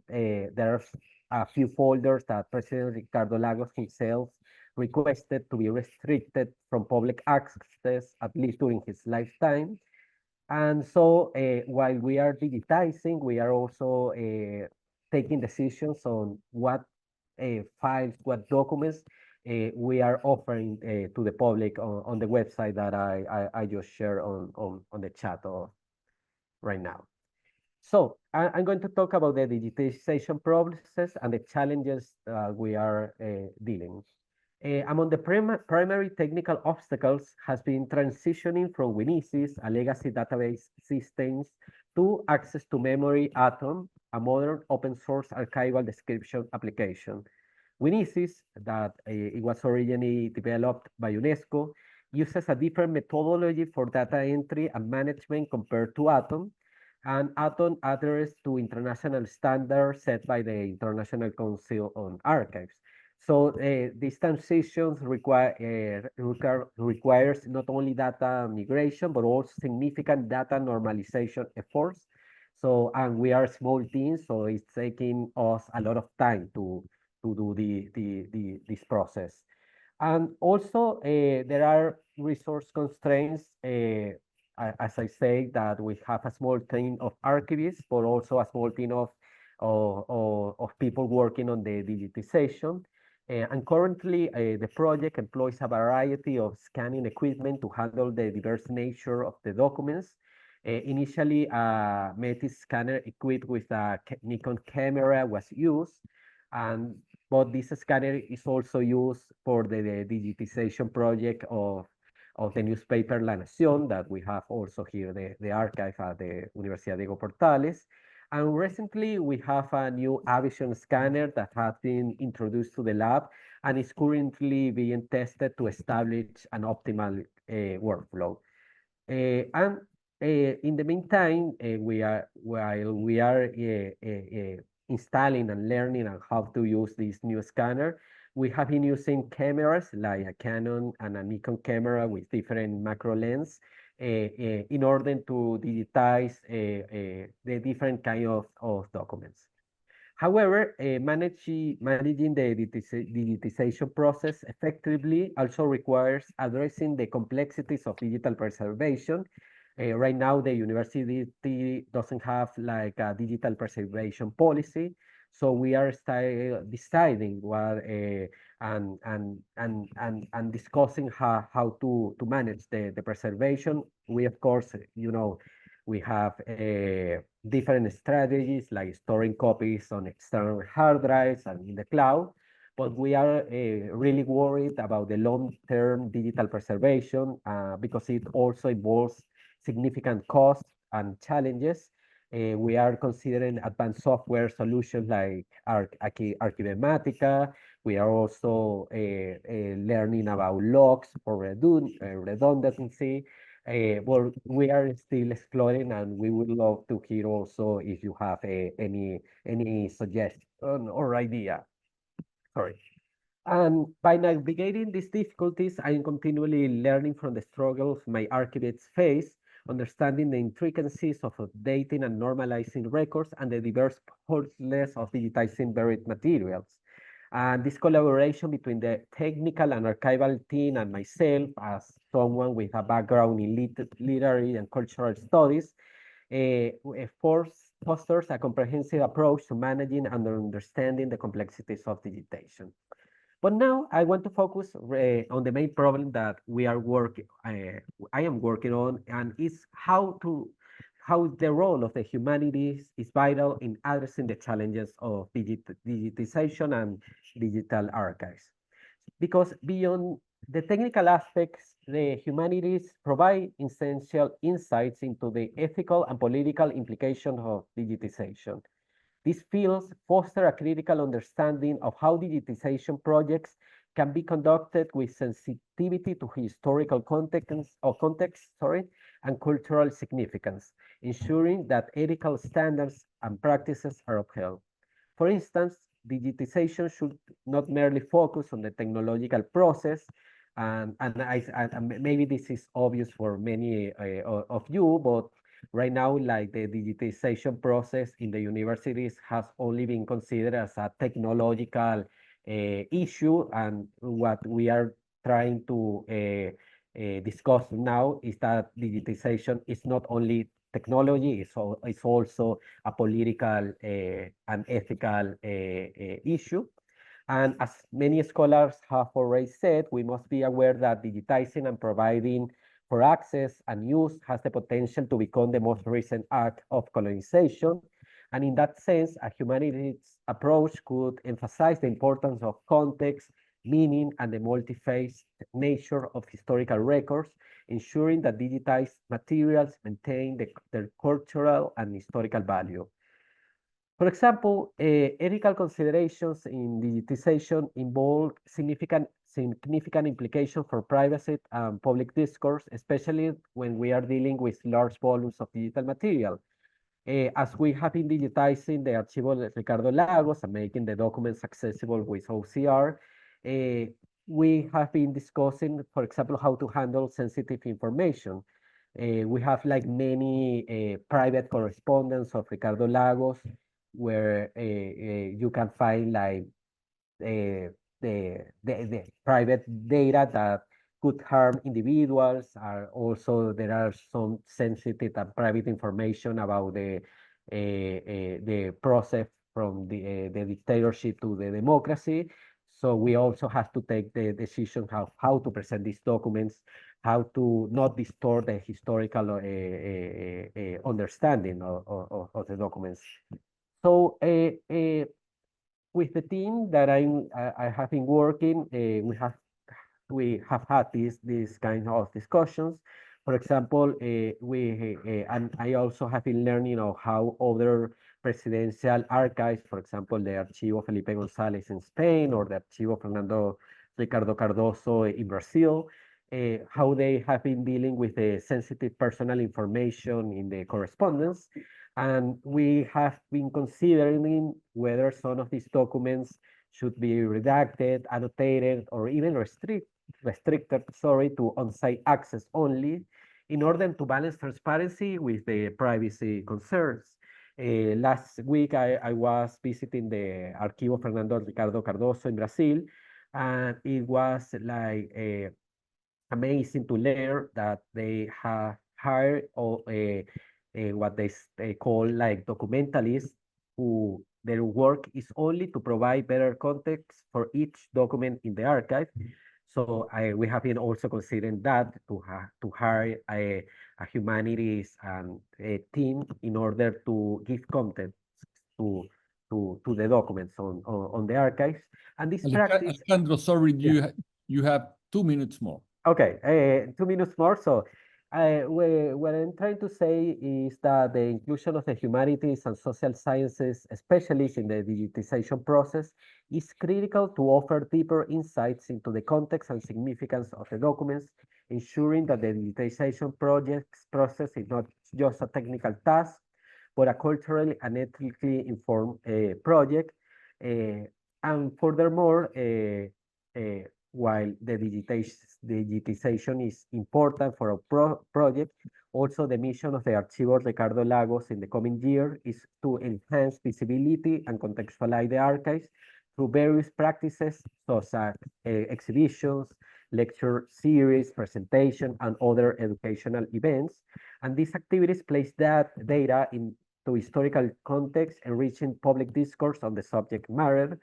there are a few folders that President Ricardo Lagos himself requested to be restricted from public access, at least during his lifetime. And so while we are digitizing, we are also taking decisions on what files, what documents we are offering to the public on the website that I just shared on the chat right now. So I'm going to talk about the digitization process and the challenges we are dealing. Among the primary technical obstacles has been transitioning from Winesis, a legacy database systems, to access to memory Atom, a modern open source archival description application. Winesis, that it was originally developed by UNESCO, uses a different methodology for data entry and management compared to Atom, and Atom adheres to international standards set by the International Council on Archives. So these transitions requires not only data migration, but also significant data normalization efforts. So, and we are a small team, so it's taking us a lot of time to do this process. And also there are resource constraints, as I say, that we have a small team of archivists, but also a small team of people working on the digitization. And currently, the project employs a variety of scanning equipment to handle the diverse nature of the documents. Initially, a Metis scanner equipped with a Nikon camera was used, and but this scanner is also used for the digitization project of the newspaper La Nación that we have also here, the archive at the Universidad Diego Portales. And recently we have a new Avision scanner that has been introduced to the lab and is currently being tested to establish an optimal workflow. And in the meantime, while we are installing and learning on how to use this new scanner, we have been using cameras like a Canon and a Nikon camera with different macro lens in order to digitize the different kind of documents. However, managing the digitization process effectively also requires addressing the complexities of digital preservation. Right now, the university doesn't have like a digital preservation policy, so we are deciding what and discussing how to manage the preservation. We of course, we have different strategies like storing copies on external hard drives and in the cloud, but we are really worried about the long-term digital preservation because it also involves significant costs and challenges. We are considering advanced software solutions like Archivematica. We are also learning about logs for redundancy. Well, we are still exploring, and we would love to hear also if you have any suggestion or idea. Sorry. And by navigating these difficulties, I am continually learning from the struggles my archivists face, understanding the intricacies of updating and normalizing records and the diverse processes of digitizing buried materials. And this collaboration between the technical and archival team and myself, as someone with a background in literary and cultural studies, fosters a comprehensive approach to managing and understanding the complexities of digitation. But now I want to focus on the main problem that I am working on, and is how the role of the humanities is vital in addressing the challenges of digitization and digital archives. Because beyond the technical aspects, the humanities provide essential insights into the ethical and political implications of digitization. These fields foster a critical understanding of how digitization projects can be conducted with sensitivity to historical context and cultural significance, ensuring that ethical standards and practices are upheld. For instance, digitization should not merely focus on the technological process, and maybe this is obvious for many of you, but right now, like the digitization process in the universities has only been considered as a technological issue, and what we are trying to discuss now is that digitization is not only technology, it's also a political and ethical issue. And as many scholars have already said, we must be aware that digitizing and providing for access and use has the potential to become the most recent act of colonization. And in that sense, a humanities approach could emphasize the importance of context, meaning, and the multi-phase nature of historical records, ensuring that digitized materials maintain their cultural and historical value. For example, ethical considerations in digitization involve significant implications for privacy and public discourse, especially when we are dealing with large volumes of digital material. As we have been digitizing the Archivo de Ricardo Lagos and making the documents accessible with OCR, we have been discussing, for example, how to handle sensitive information. We have like many private correspondence of Ricardo Lagos, where you can find like the private data that could harm individuals. Also, there are some sensitive and private information about the process from the dictatorship to the democracy. So we also have to take the decision how to present these documents, how to not distort the historical understanding of the documents. So with the team that I have been working, we have had these kind of discussions. For example, and I also have been learning of how other presidential archives, for example, the Archivo Felipe González in Spain or the Archivo Fernando Ricardo Cardoso in Brazil, how they have been dealing with the sensitive personal information in the correspondence. And we have been considering whether some of these documents should be redacted, annotated, or even restricted, to on-site access only, in order to balance transparency with the privacy concerns. Last week, I was visiting the Archivo Fernando Ricardo Cardoso in Brazil, and it was like amazing to learn that they have hired what they call like documentalists, who their work is only to provide better context for each document in the archive. So we have been also considering that to hire a humanities and a team in order to give content to the documents on the archives. And this practice. Alejandro, sorry, you have 2 minutes more. Okay, 2 minutes more. So what I'm trying to say is that the inclusion of the humanities and social sciences, especially in the digitization process, is critical to offer deeper insights into the context and significance of the documents, ensuring that the digitization process is not just a technical task, but a culturally and ethically informed project. And furthermore, while the digitization is important for a project, also the mission of the Archivo Ricardo Lagos in the coming year is to enhance visibility and contextualize the archives through various practices such as exhibitions, lecture series, presentation, and other educational events. And these activities place that data into historical context, enriching public discourse on the subject matter.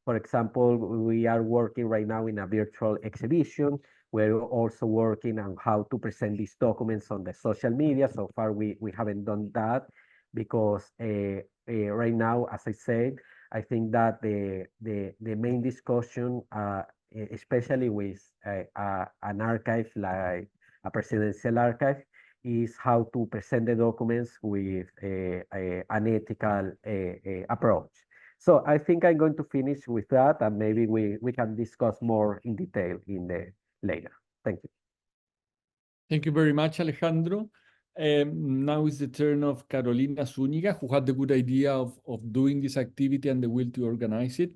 For example, we are working right now in a virtual exhibition. We're also working on how to present these documents on the social media. So far, we haven't done that because right now, as I said, I think that the main discussion, especially with an archive like a presidential archive, is how to present the documents with an ethical approach. So I think I'm going to finish with that, and maybe we can discuss more in detail later. Thank you. Thank you very much, Alejandro. Now is the turn of Carolina Zúñiga, who had the good idea of doing this activity and the will to organize it.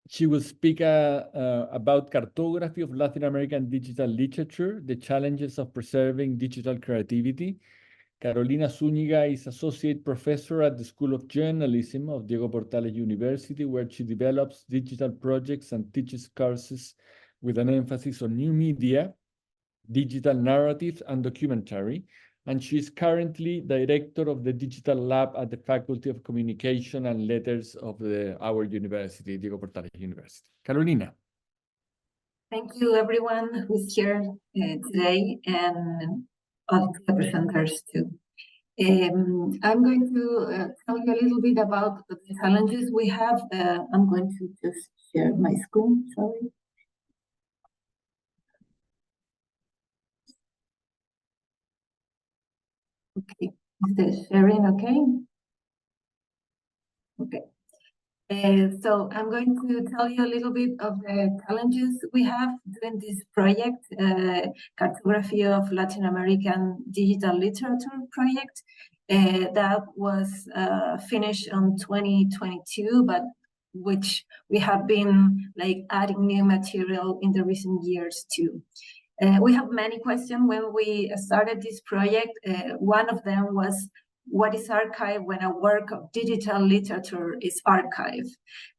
She will speak about cartography of Latin American digital literature, the challenges of preserving digital creativity. Carolina Zúñiga is Associate Professor at the School of Journalism of Diego Portales University, where she develops digital projects and teaches courses with an emphasis on new media, digital narratives, and documentary. And she is currently Director of the Digital Lab at the Faculty of Communication and Letters of our university, Diego Portales University. Carolina. Thank you, everyone who's here today, and all the presenters too. I'm going to tell you a little bit about the challenges we have. I'm going to just share my screen, sorry. Okay, is the sharing okay? Okay. So I'm going to tell you a little bit of the challenges we have doing this project, Cartography of Latin American Digital Literature project, that was finished on 2022, but which we have been like adding new material in the recent years too. We have many questions when we started this project. One of them was, what is archive when a work of digital literature is archived?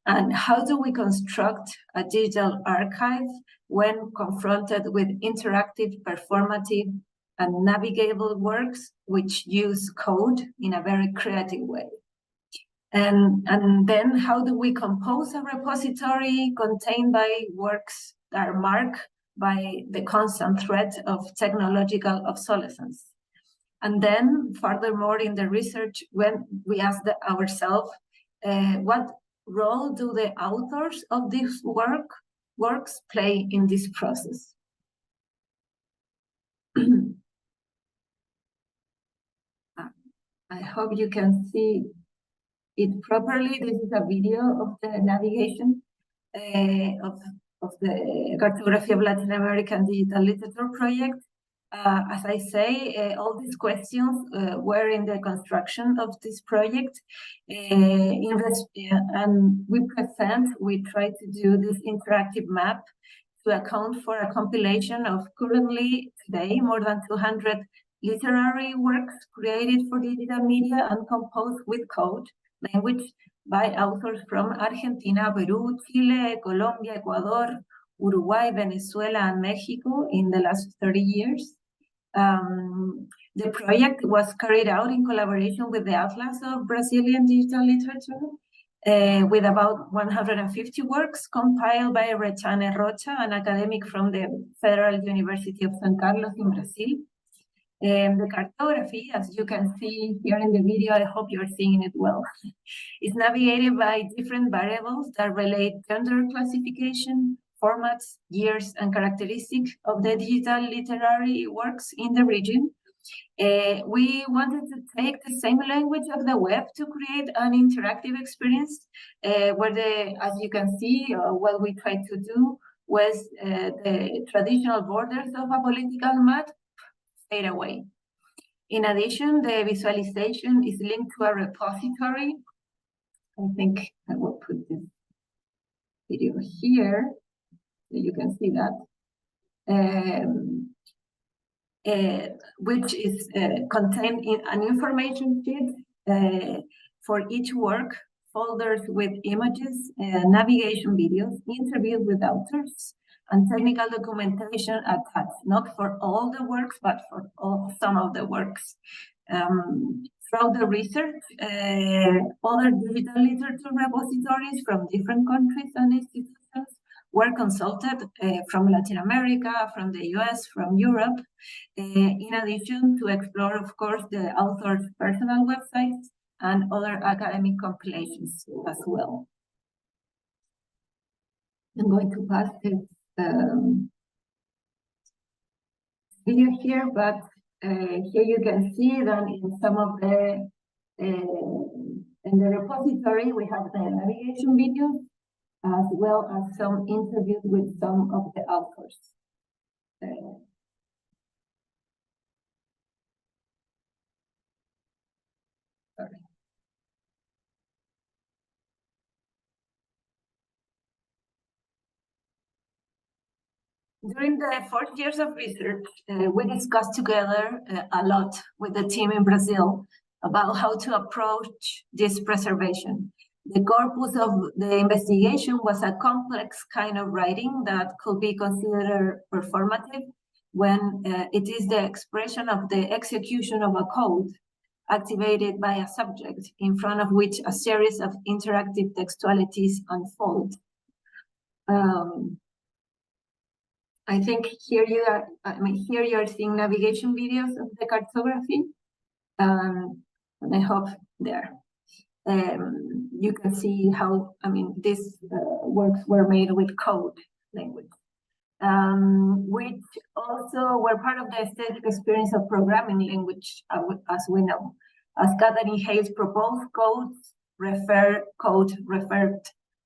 And how do we construct a digital archive when confronted with interactive, performative, and navigable works which use code in a very creative way? And then how do we compose a repository contained by works that are marked by the constant threat of technological obsolescence? And then furthermore in the research, when we asked ourselves, what role do the authors of these works play in this process? I hope you can see it properly. This is a video of the navigation of the Cartography of Latin American Digital Literature project. As I say, all these questions were in the construction of this project. And we try to do this interactive map to account for a compilation of currently today more than 200 literary works created for digital media and composed with code language by authors from Argentina, Peru, Chile, Colombia, Ecuador, Uruguay, Venezuela, and Mexico in the last 30 years. The project was carried out in collaboration with the Atlas of Brazilian Digital Literature, with about 150 works compiled by Rechane Rocha, an academic from the Federal University of San Carlos in Brazil. The cartography, as you can see here in the video, I hope you're seeing it well, is navigated by different variables that relate gender classification, formats, years, and characteristics of the digital literary works in the region. We wanted to take the same language of the web to create an interactive experience where, as you can see, what we tried to do was the traditional borders of a political map fade away. In addition, the visualization is linked to a repository. I think I will put this video here so you can see that, which is contained in an information sheet for each work, folders with images, navigation videos, interviews with authors, and technical documentation attached, not for all the works, but for some of the works. Throughout the research, other digital literature repositories from different countries and institutions were consulted from Latin America, from the US, from Europe, in addition to explore, of course, the author's personal websites and other academic compilations as well. I'm going to pass this video here, but here you can see that in some of the in the repository we have the navigation videos as well as some interviews with some of the authors. Sorry. During the 4 years of research, we discussed together a lot with the team in Brazil about how to approach this preservation. The corpus of the investigation was a complex kind of writing that could be considered performative when it is the expression of the execution of a code activated by a subject in front of which a series of interactive textualities unfold. I think here you are. Here you are seeing navigation videos of the cartography, and I hope there you can see how these works were made with code language, which also were part of the aesthetic experience of programming language, as we know. As Catherine Hales proposed, code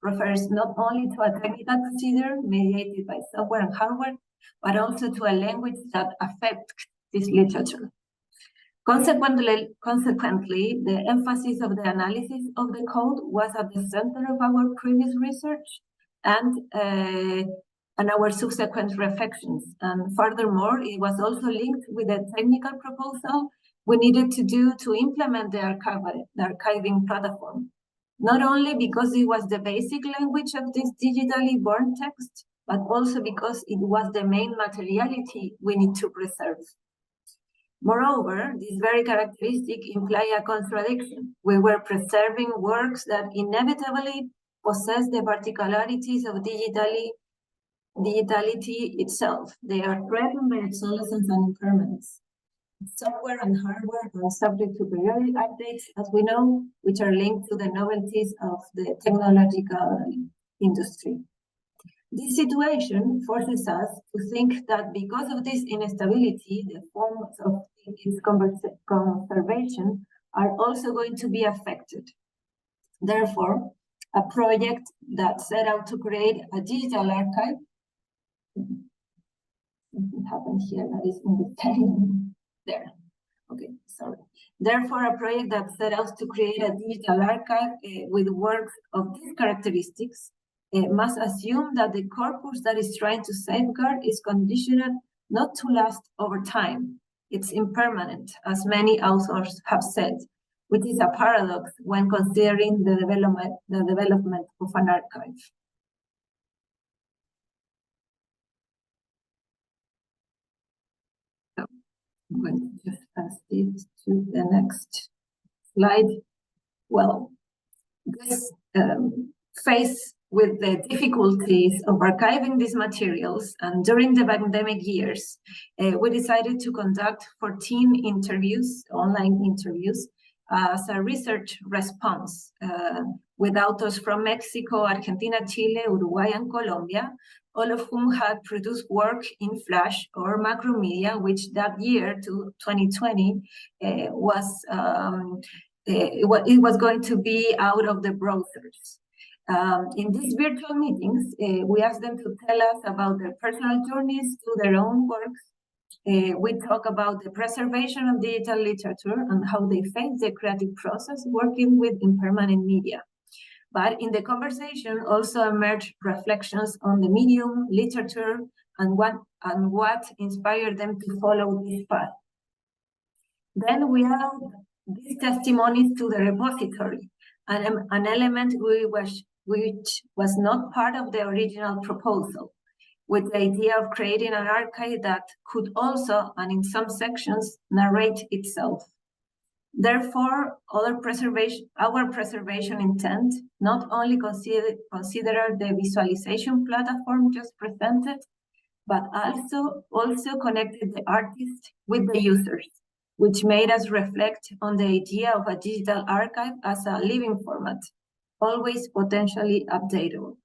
refers not only to a technical procedure mediated by software and hardware, but also to a language that affects this literature. Consequently, the emphasis of the analysis of the code was at the center of our previous research and our subsequent reflections. And furthermore, it was also linked with the technical proposal we needed to do to implement the archiving platform. Not only because it was the basic language of this digitally born text, but also because it was the main materiality we need to preserve. Moreover, this very characteristic implied a contradiction. We were preserving works that inevitably possess the particularities of digitality itself. They are threatened by obsolescence and impermanence. Software and hardware are subject to periodic updates, as we know, which are linked to the novelties of the technological industry. This situation forces us to think that because of this instability, the forms of its conservation are also going to be affected. Therefore, a project that set out to create a digital archive, something happened here that is in the time there. Okay, sorry. Therefore, a project that set out to create a digital archive with works of these characteristics must assume that the corpus that is trying to safeguard is conditioned not to last over time. It's impermanent, as many authors have said, which is a paradox when considering the development of an archive. So I'm going to just pass this to the next slide. Well, this faced with the difficulties of archiving these materials, and during the pandemic years, we decided to conduct 14 interviews, online interviews, as a research response with authors from Mexico, Argentina, Chile, Uruguay, and Colombia, all of whom had produced work in Flash or Macromedia, which that year, to 2020, it was going to be out of the browsers. In these virtual meetings, we asked them to tell us about their personal journeys to their own works. We talk about the preservation of digital literature and how they face the creative process working with impermanent media. But in the conversation also emerged reflections on the medium, literature, and what inspired them to follow this path. Then we add these testimonies to the repository, an element which was not part of the original proposal, with the idea of creating an archive that could also, and in some sections, narrate itself. Therefore, our preservation intent not only consider the visualization platform just presented, but also connected the artist with the users, which made us reflect on the idea of a digital archive as a living format, always potentially updatable.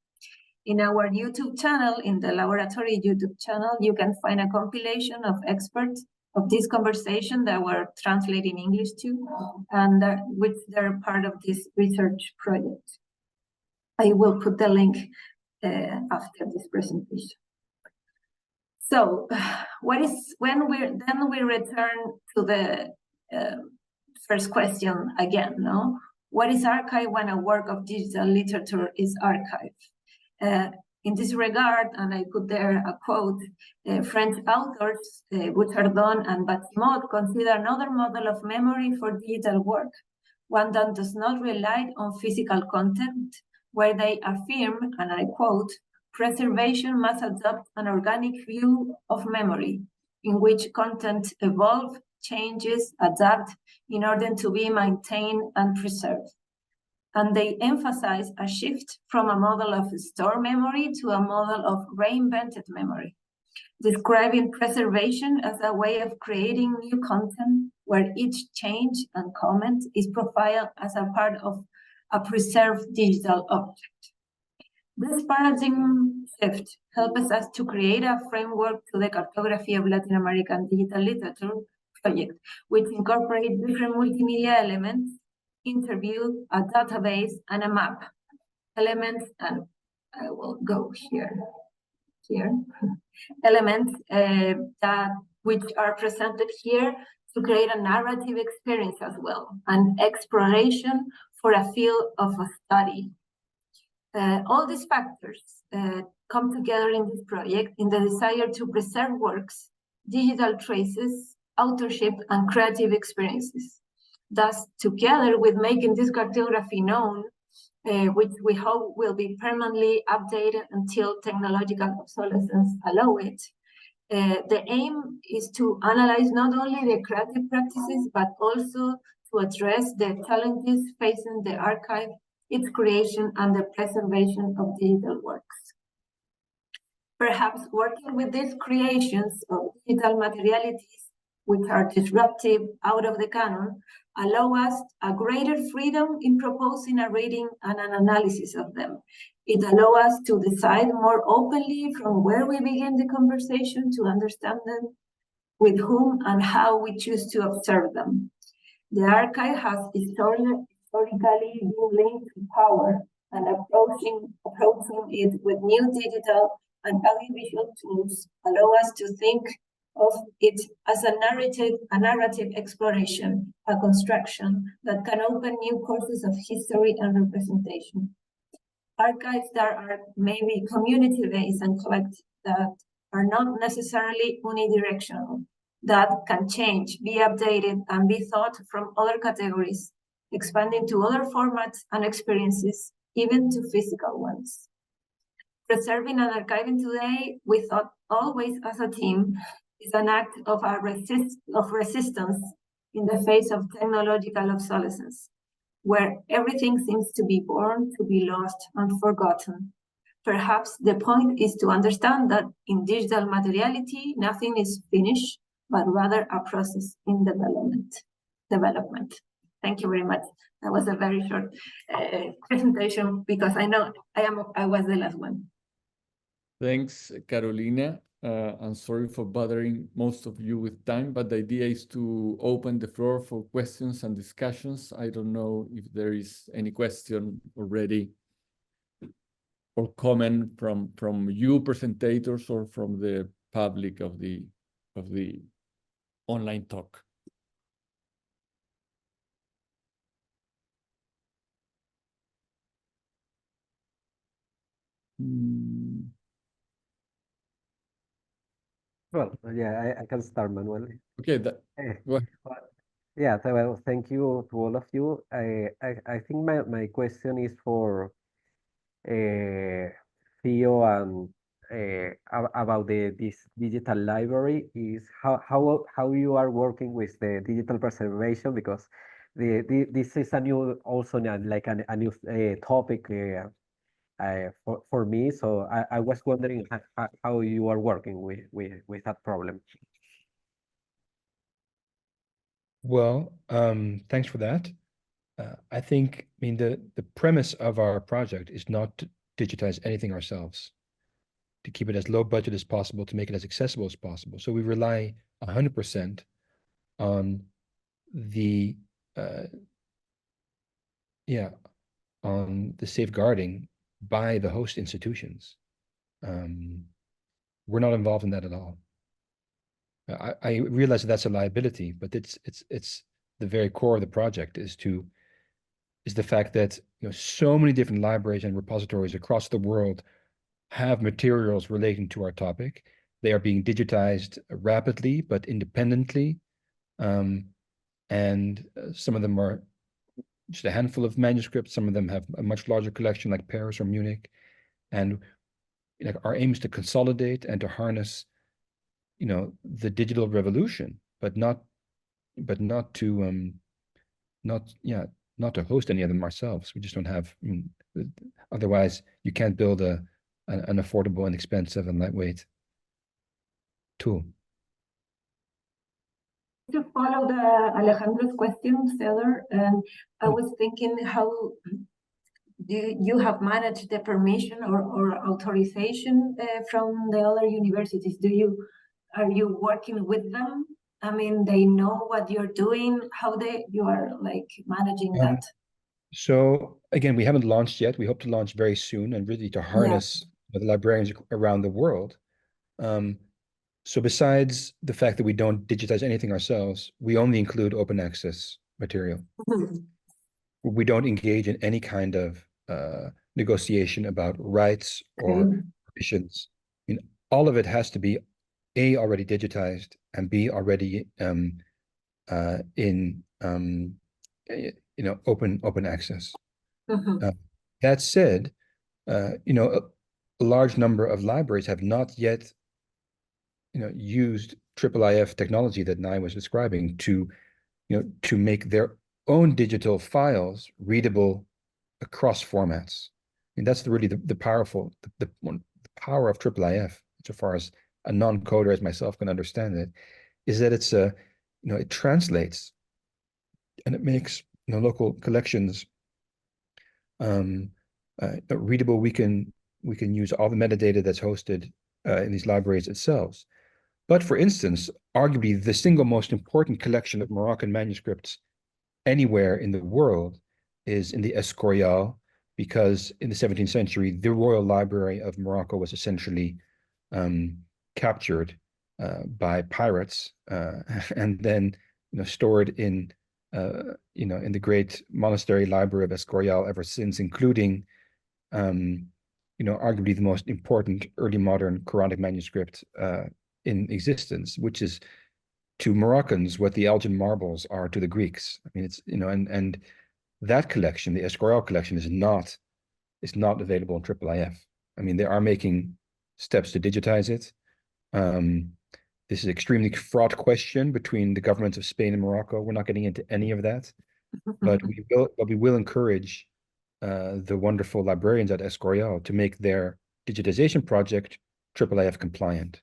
In our YouTube channel, in the laboratory YouTube channel, you can find a compilation of experts of this conversation that were translated in English too, and which they're part of this research project. I will put the link after this presentation. So, when we return to the first question again, no? What is archive when a work of digital literature is archived? In this regard, and I put there a quote, French authors, Bouchardon and Batimot, consider another model of memory for digital work, one that does not rely on physical content, where they affirm, and I quote, preservation must adopt an organic view of memory, in which content evolve, changes, adapt, in order to be maintained and preserved. And they emphasize a shift from a model of stored memory to a model of reinvented memory, describing preservation as a way of creating new content where each change and comment is profiled as a part of a preserved digital object. This paradigm shift helps us to create a framework to the cartography of Latin American digital literature project, which incorporates different multimedia elements, interview, a database, and a map. Elements, and I will go here. Elements which are presented here to create a narrative experience as well, an exploration for a field of a study. All these factors come together in this project in the desire to preserve works, digital traces, authorship, and creative experiences. Thus, together with making this cartography known, which we hope will be permanently updated until technological obsolescence allow it, the aim is to analyze not only the creative practices, but also to address the challenges facing the archive, its creation, and the preservation of digital works. Perhaps working with these creations of digital materialities which are disruptive, out of the canon, allow us a greater freedom in proposing a reading and an analysis of them. It allows us to decide more openly from where we begin the conversation to understand them, with whom and how we choose to observe them. The archive has historically been linked to power, and approaching it with new digital and audiovisual tools allow us to think of it as a narrative exploration, a construction that can open new courses of history and representation. Archives that are maybe community-based and collective, that are not necessarily unidirectional, that can change, be updated, and be thought from other categories, expanding to other formats and experiences, even to physical ones. Preserving and archiving today, we thought always as a team, is an act of resistance in the face of technological obsolescence, where everything seems to be born, to be lost, and forgotten. Perhaps the point is to understand that in digital materiality, nothing is finished, but rather a process in development. Thank you very much. That was a very short presentation because I know I was the last one. Thanks, Carolina. I'm sorry for bothering most of you with time, but the idea is to open the floor for questions and discussions. I don't know if there is any question already or comment from you presentators or from the public of the online talk. Well, yeah, I can start, Manuel. Okay, go ahead. Yeah, so, well, thank you to all of you. I think my question is for Theo and about this digital library is how you are working with the digital preservation, because this is a new like a new topic for me. So I was wondering how you are working with that problem. Well, thanks for that. I mean, the premise of our project is not to digitize anything ourselves, to keep it as low budget as possible, to make it as accessible as possible. So we rely 100% on the safeguarding by the host institutions. We're not involved in that at all. I realize that that's a liability, but it's the very core of the project is the fact that so many different libraries and repositories across the world have materials relating to our topic. They are being digitized rapidly but independently, and some of them are just a handful of manuscripts. Some of them have a much larger collection, like Paris or Munich, and our aim is to consolidate and to harness the digital revolution, but not to host any of them ourselves. We just don't have. Otherwise, you can't build an affordable, inexpensive, and lightweight tool. To follow Alejandro's question further, I was thinking how you have managed the permission or authorization from the other universities. Are you working with them? I mean, they know what you're doing, how you are like managing that. So again, we haven't launched yet. We hope to launch very soon, and really to harness the librarians around the world. So besides the fact that we don't digitize anything ourselves, we only include open access material. We don't engage in any kind of negotiation about rights or permissions. I mean, all of it has to be A, already digitized, and B, already in open access. That said, a large number of libraries have not yet used IIIF technology that Nai was describing to make their own digital files readable across formats. And that's really the power of IIIF, so far as a non-coder as myself can understand it, is that it's it translates and it makes local collections readable. We can use all the metadata that's hosted in these libraries itself. But for instance, arguably the single most important collection of Moroccan manuscripts anywhere in the world is in the Escorial, because in the 17th century, the Royal Library of Morocco was essentially captured by pirates and then stored in in the great monastery library of Escorial ever since, including arguably the most important early modern Quranic manuscript in existence, which is to Moroccans what the Elgin marbles are to the Greeks. I mean, it's and that collection, the Escorial collection, is not available in IIIF. I mean, they are making steps to digitize it. This is an extremely fraught question between the governments of Spain and Morocco. We're not getting into any of that, but we will encourage the wonderful librarians at Escorial to make their digitization project IIIF compliant.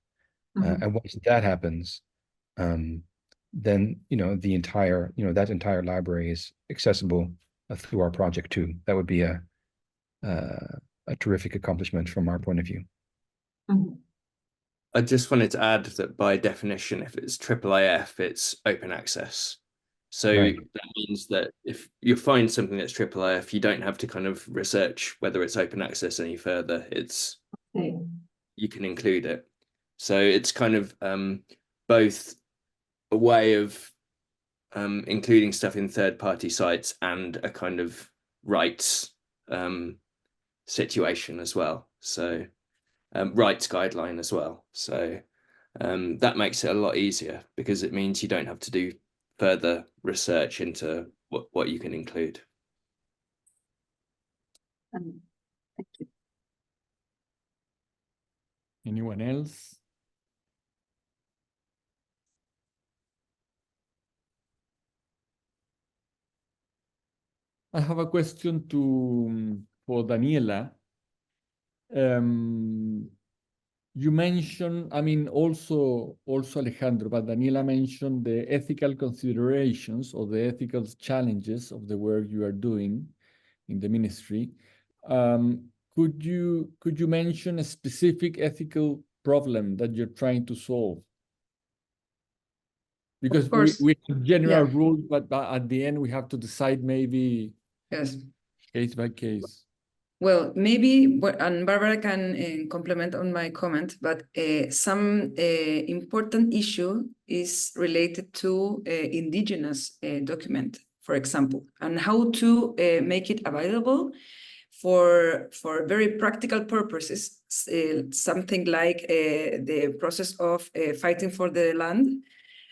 And once that happens, then the entire that entire library is accessible through our project too. That would be a terrific accomplishment from our point of view. I just wanted to add that by definition, if it's IIIF, it's open access. So that means that if you find something that's IIIF, you don't have to kind of research whether it's open access any further. It's you can include it. So it's kind of both a way of including stuff in third-party sites and a kind of rights situation as well. So rights guideline as well. So that makes it a lot easier because it means you don't have to do further research into what you can include. Thank you. Anyone else? I have a question for Daniela. You mentioned, I mean, also Alejandro, but Daniela mentioned the ethical considerations or the ethical challenges of the work you are doing in the ministry. Could you mention a specific ethical problem that you're trying to solve? Because we have general rules, but at the end we have to decide maybe case by case. Well, maybe, and Barbara can complement on my comment, but some important issue is related to indigenous document, for example, and how to make it available for very practical purposes, something like the process of fighting for the land,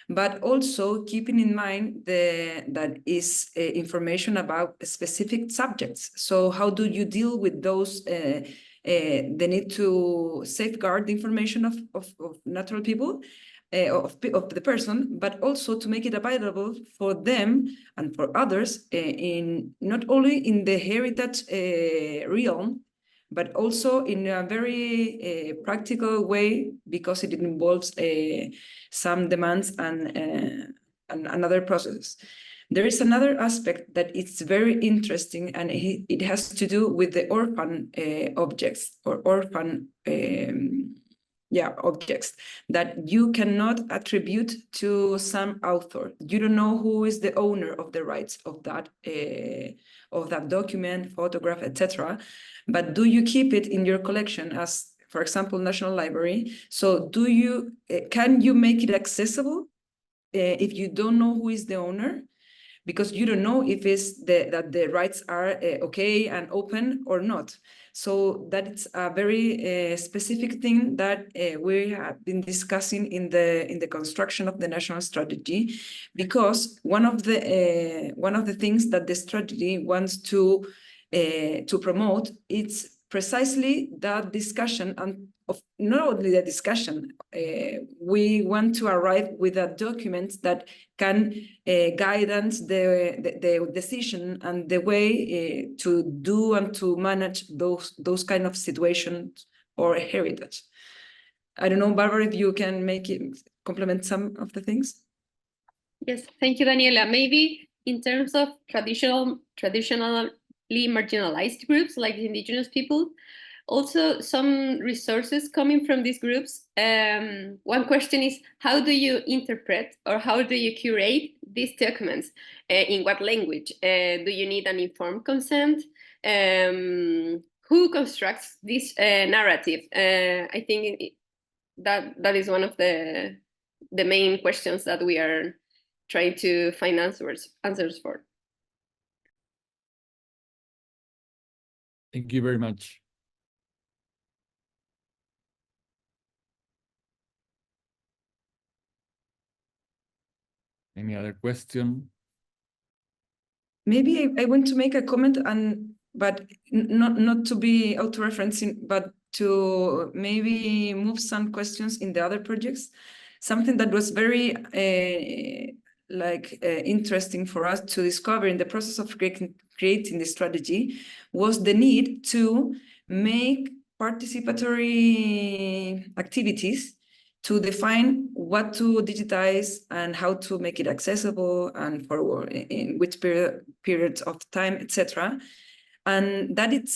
but also keeping in mind that is information about specific subjects. So how do you deal with those, the need to safeguard the information of natural people, of the person, but also to make it available for them and for others in not only in the heritage realm, but also in a very practical way, because it involves some demands and other processes. There is another aspect that it's very interesting, and it has to do with the orphan objects or orphan objects that you cannot attribute to some author. You don't know who is the owner of the rights of that document, photograph, etc. But do you keep it in your collection as, for example, National Library? So can you make it accessible if you don't know who is the owner? Because you don't know if it's that the rights are okay and open or not. So that's a very specific thing that we have been discussing in the construction of the national strategy, because one of the things that the strategy wants to promote, it's precisely that discussion, and of not only the discussion, we want to arrive with a document that can guide us the decision and the way to do and to manage those kind of situations or heritage. I don't know, Barbara, if you can complement some of the things. Yes, thank you, Daniela. Maybe in terms of traditionally marginalized groups like the indigenous people, also some resources coming from these groups. One question is, how do you interpret or how do you curate these documents? In what language? Do you need an informed consent? Who constructs this narrative? I think that is one of the main questions that we are trying to find answers for. Thank you very much. Any other question? Maybe I want to make a comment, but not to be auto-referencing, but to maybe move some questions in the other projects. Something that was very interesting for us to discover in the process of creating the strategy was the need to make participatory activities to define what to digitize and how to make it accessible and for in which periods of time, etc. And it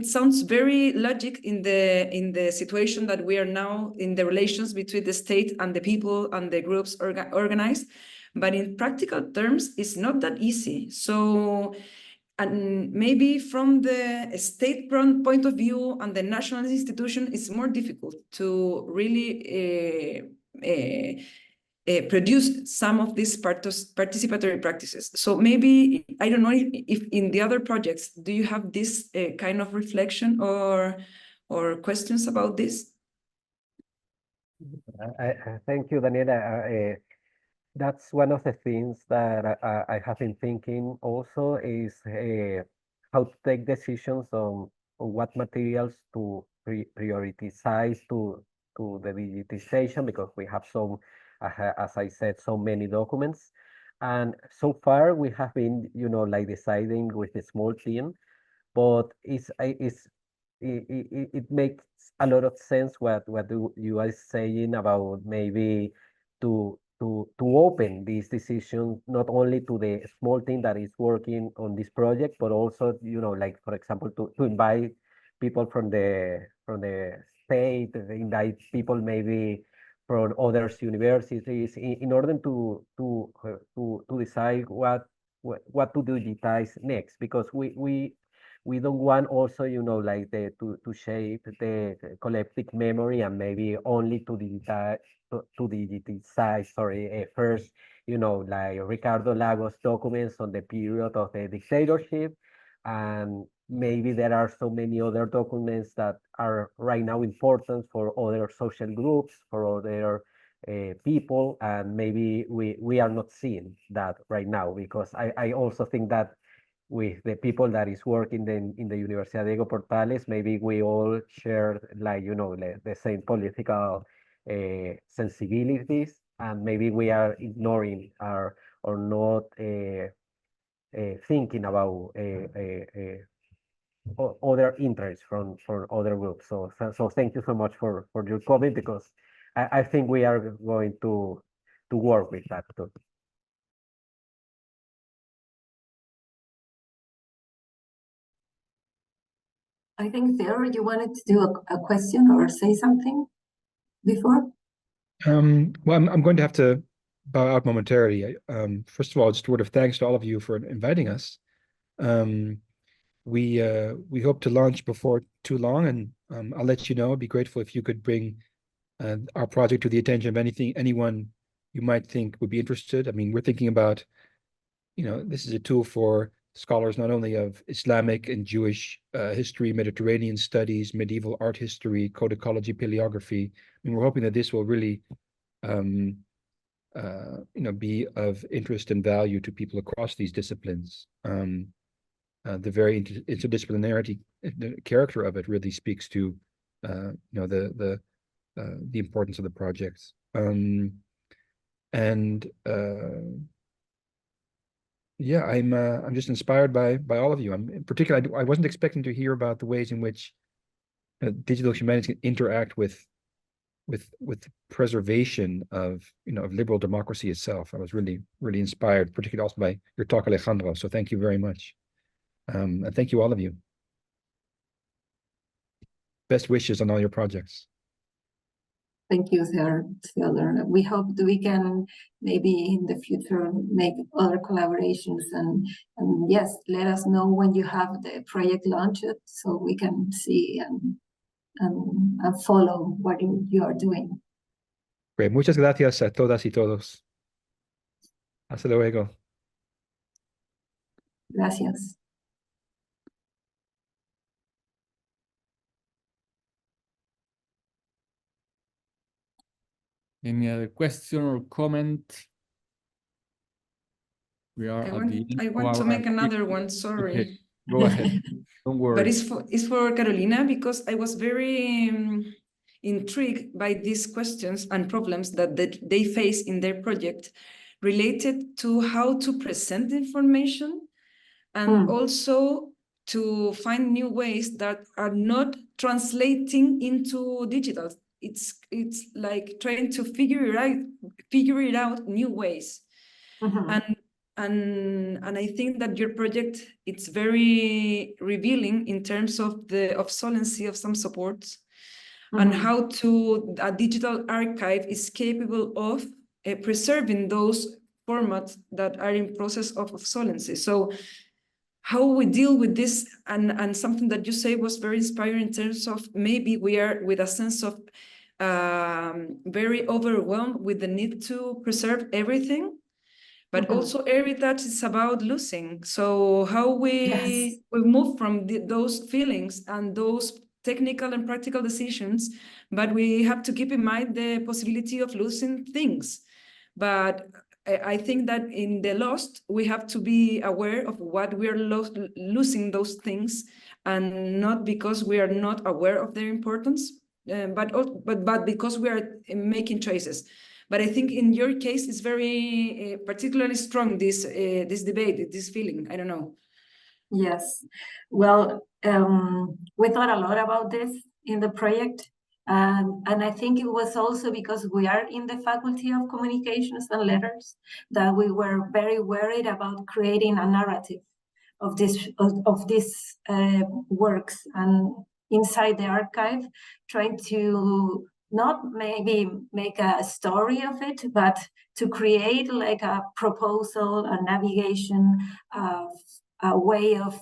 sounds very logic in the situation that we are now in, the relations between the state and the people and the groups organized, but in practical terms, it's not that easy. So, and maybe from the state point of view and the national institution, it's more difficult to really produce some of these participatory practices. So maybe, I don't know if in the other projects, do you have this kind of reflection or questions about this? Thank you, Daniela. That's one of the things that I have been thinking also is how to take decisions on what materials to prioritize to the digitization, because we have some, as I said, so many documents. And so far we have been, like deciding with a small team, but it makes a lot of sense what you are saying about maybe to open this decision not only to the small team that is working on this project, but also, like for example, to invite people from the state, invite people maybe from other universities in order to decide what to digitize next, because we don't want also, like to shape the collective memory and maybe only to digitize, first, like Ricardo Lagos documents on the period of the dictatorship. And maybe there are so many other documents that are right now important for other social groups, for other people, and maybe we are not seeing that right now, because I also think that with the people that is working in the Universidad Diego Portales, maybe we all share, like, the same political sensibilities, and maybe we are ignoring or not thinking about other interests from other groups. So thank you so much for your comment, because I think we are going to work with that too. I think, Theo, you wanted to do a question or say something before? Well, I'm going to have to bow out momentarily. First of all, just a word of thanks to all of you for inviting us. We hope to launch before too long, and I'll let you know. I'd be grateful if you could bring our project to the attention of anyone you might think would be interested. I mean, we're thinking about, this is a tool for scholars not only of Islamic and Jewish history, Mediterranean studies, medieval art history, codicology, paleography. I mean, we're hoping that this will really, be of interest and value to people across these disciplines. The very interdisciplinarity, the character of it really speaks to, the importance of the projects. Yeah, I'm just inspired by all of you. In particular, I wasn't expecting to hear about the ways in which digital humanities can interact with with preservation of of liberal democracy itself. I was really inspired, particularly also by your talk, Alejandro. So thank you very much, and thank you all of you. Best wishes on all your projects. Thank you, Theodore. We hope that we can maybe in the future make other collaborations, and yes, let us know when you have the project launched so we can see and follow what you are doing. Great. Muchas gracias a todas y todos. Hasta luego. Gracias. Any other question or comment? We are I at the end want of to our make another activity. one, sorry. Okay, go ahead. Don't worry. But it's for Carolina, because I was very intrigued by these questions and problems that they face in their project related to how to present information and also to find new ways that are not translating into digital. It's like trying to figure it out new ways. And I think that your project, it's very revealing in terms of the obsolescence of some supports and how a digital archive is capable of preserving those formats that are in process of obsolescence. So how we deal with this, and something that you say was very inspiring in terms of maybe we are with a sense of very overwhelmed with the need to preserve everything. But also heritage is about losing. So how we move from those feelings and those technical and practical decisions, but we have to keep in mind the possibility of losing things. But I think that in the lost, we have to be aware of what we are losing those things, and not because we are not aware of their importance, but because we are making choices. But I think in your case, it's very particularly strong, this debate, this feeling. I don't know. Yes. Well, we thought a lot about this in the project. And I think it was also because we are in the Faculty of Communications and Letters that we were very worried about creating a narrative of these works, and inside the archive, trying to not maybe make a story of it, but to create like a proposal, a navigation, a way of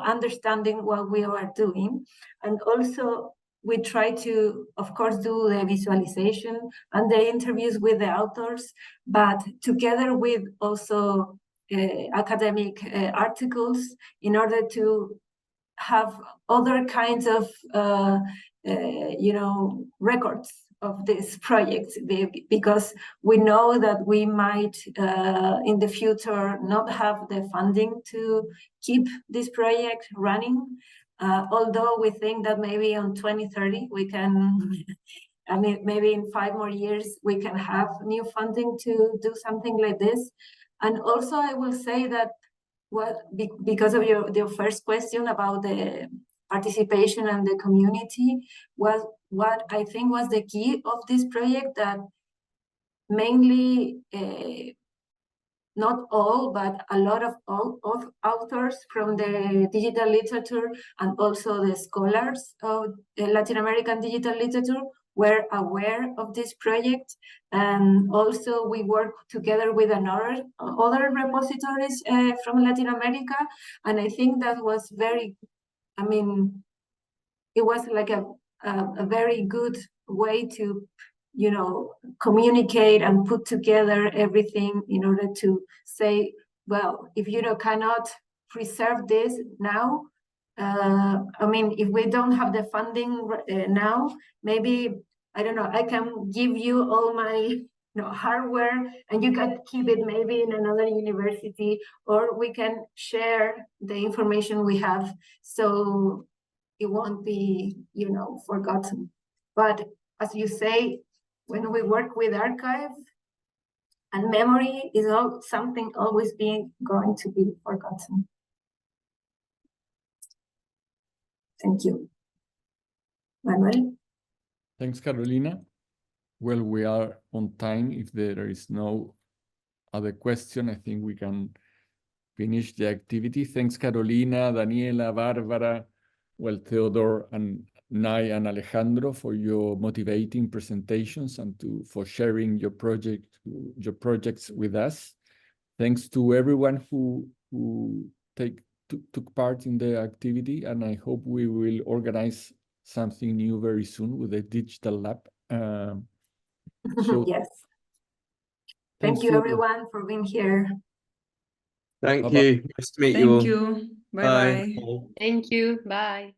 understanding what we are doing. And also we try to, of course, do the visualization and the interviews with the authors, but together with also academic articles, in order to have other kinds of records of this project, because we know that we might in the future not have the funding to keep this project running, although we think that maybe on 2030 we can I mean, maybe in 5 more years we can have new funding to do something like this. And also I will say that because of your first question about the participation and the community, was what I think was the key of this project, that mainly not all, but a lot of authors from the digital literature and also the scholars of Latin American digital literature were aware of this project. And also we work together with other repositories from Latin America. And I think that was very, I mean, it was like a very good way to communicate and put together everything in order to say, well, if you cannot preserve this now, I mean, if we don't have the funding now, maybe, I don't know, I can give you all my hardware and you can keep it maybe in another university, or we can share the information we have so it won't be forgotten. But as you say, when we work with archive, and memory is something always going to be forgotten. Thank you. Manuel? Thanks, Carolina. Well, we are on time. If there is no other question, I think we can finish the activity. Thanks, Carolina, Daniela, Barbara, well, Theodore, and Nay and Alejandro for your motivating presentations and for sharing your projects with us. Thanks to everyone who took part in the activity, and I hope we will organize something new very soon with the Digital Lab. So yes. Thank you, everyone, for being here. Thank Bye-bye. you. Nice to meet you all. Thank you. Bye-bye. Thank you. Bye.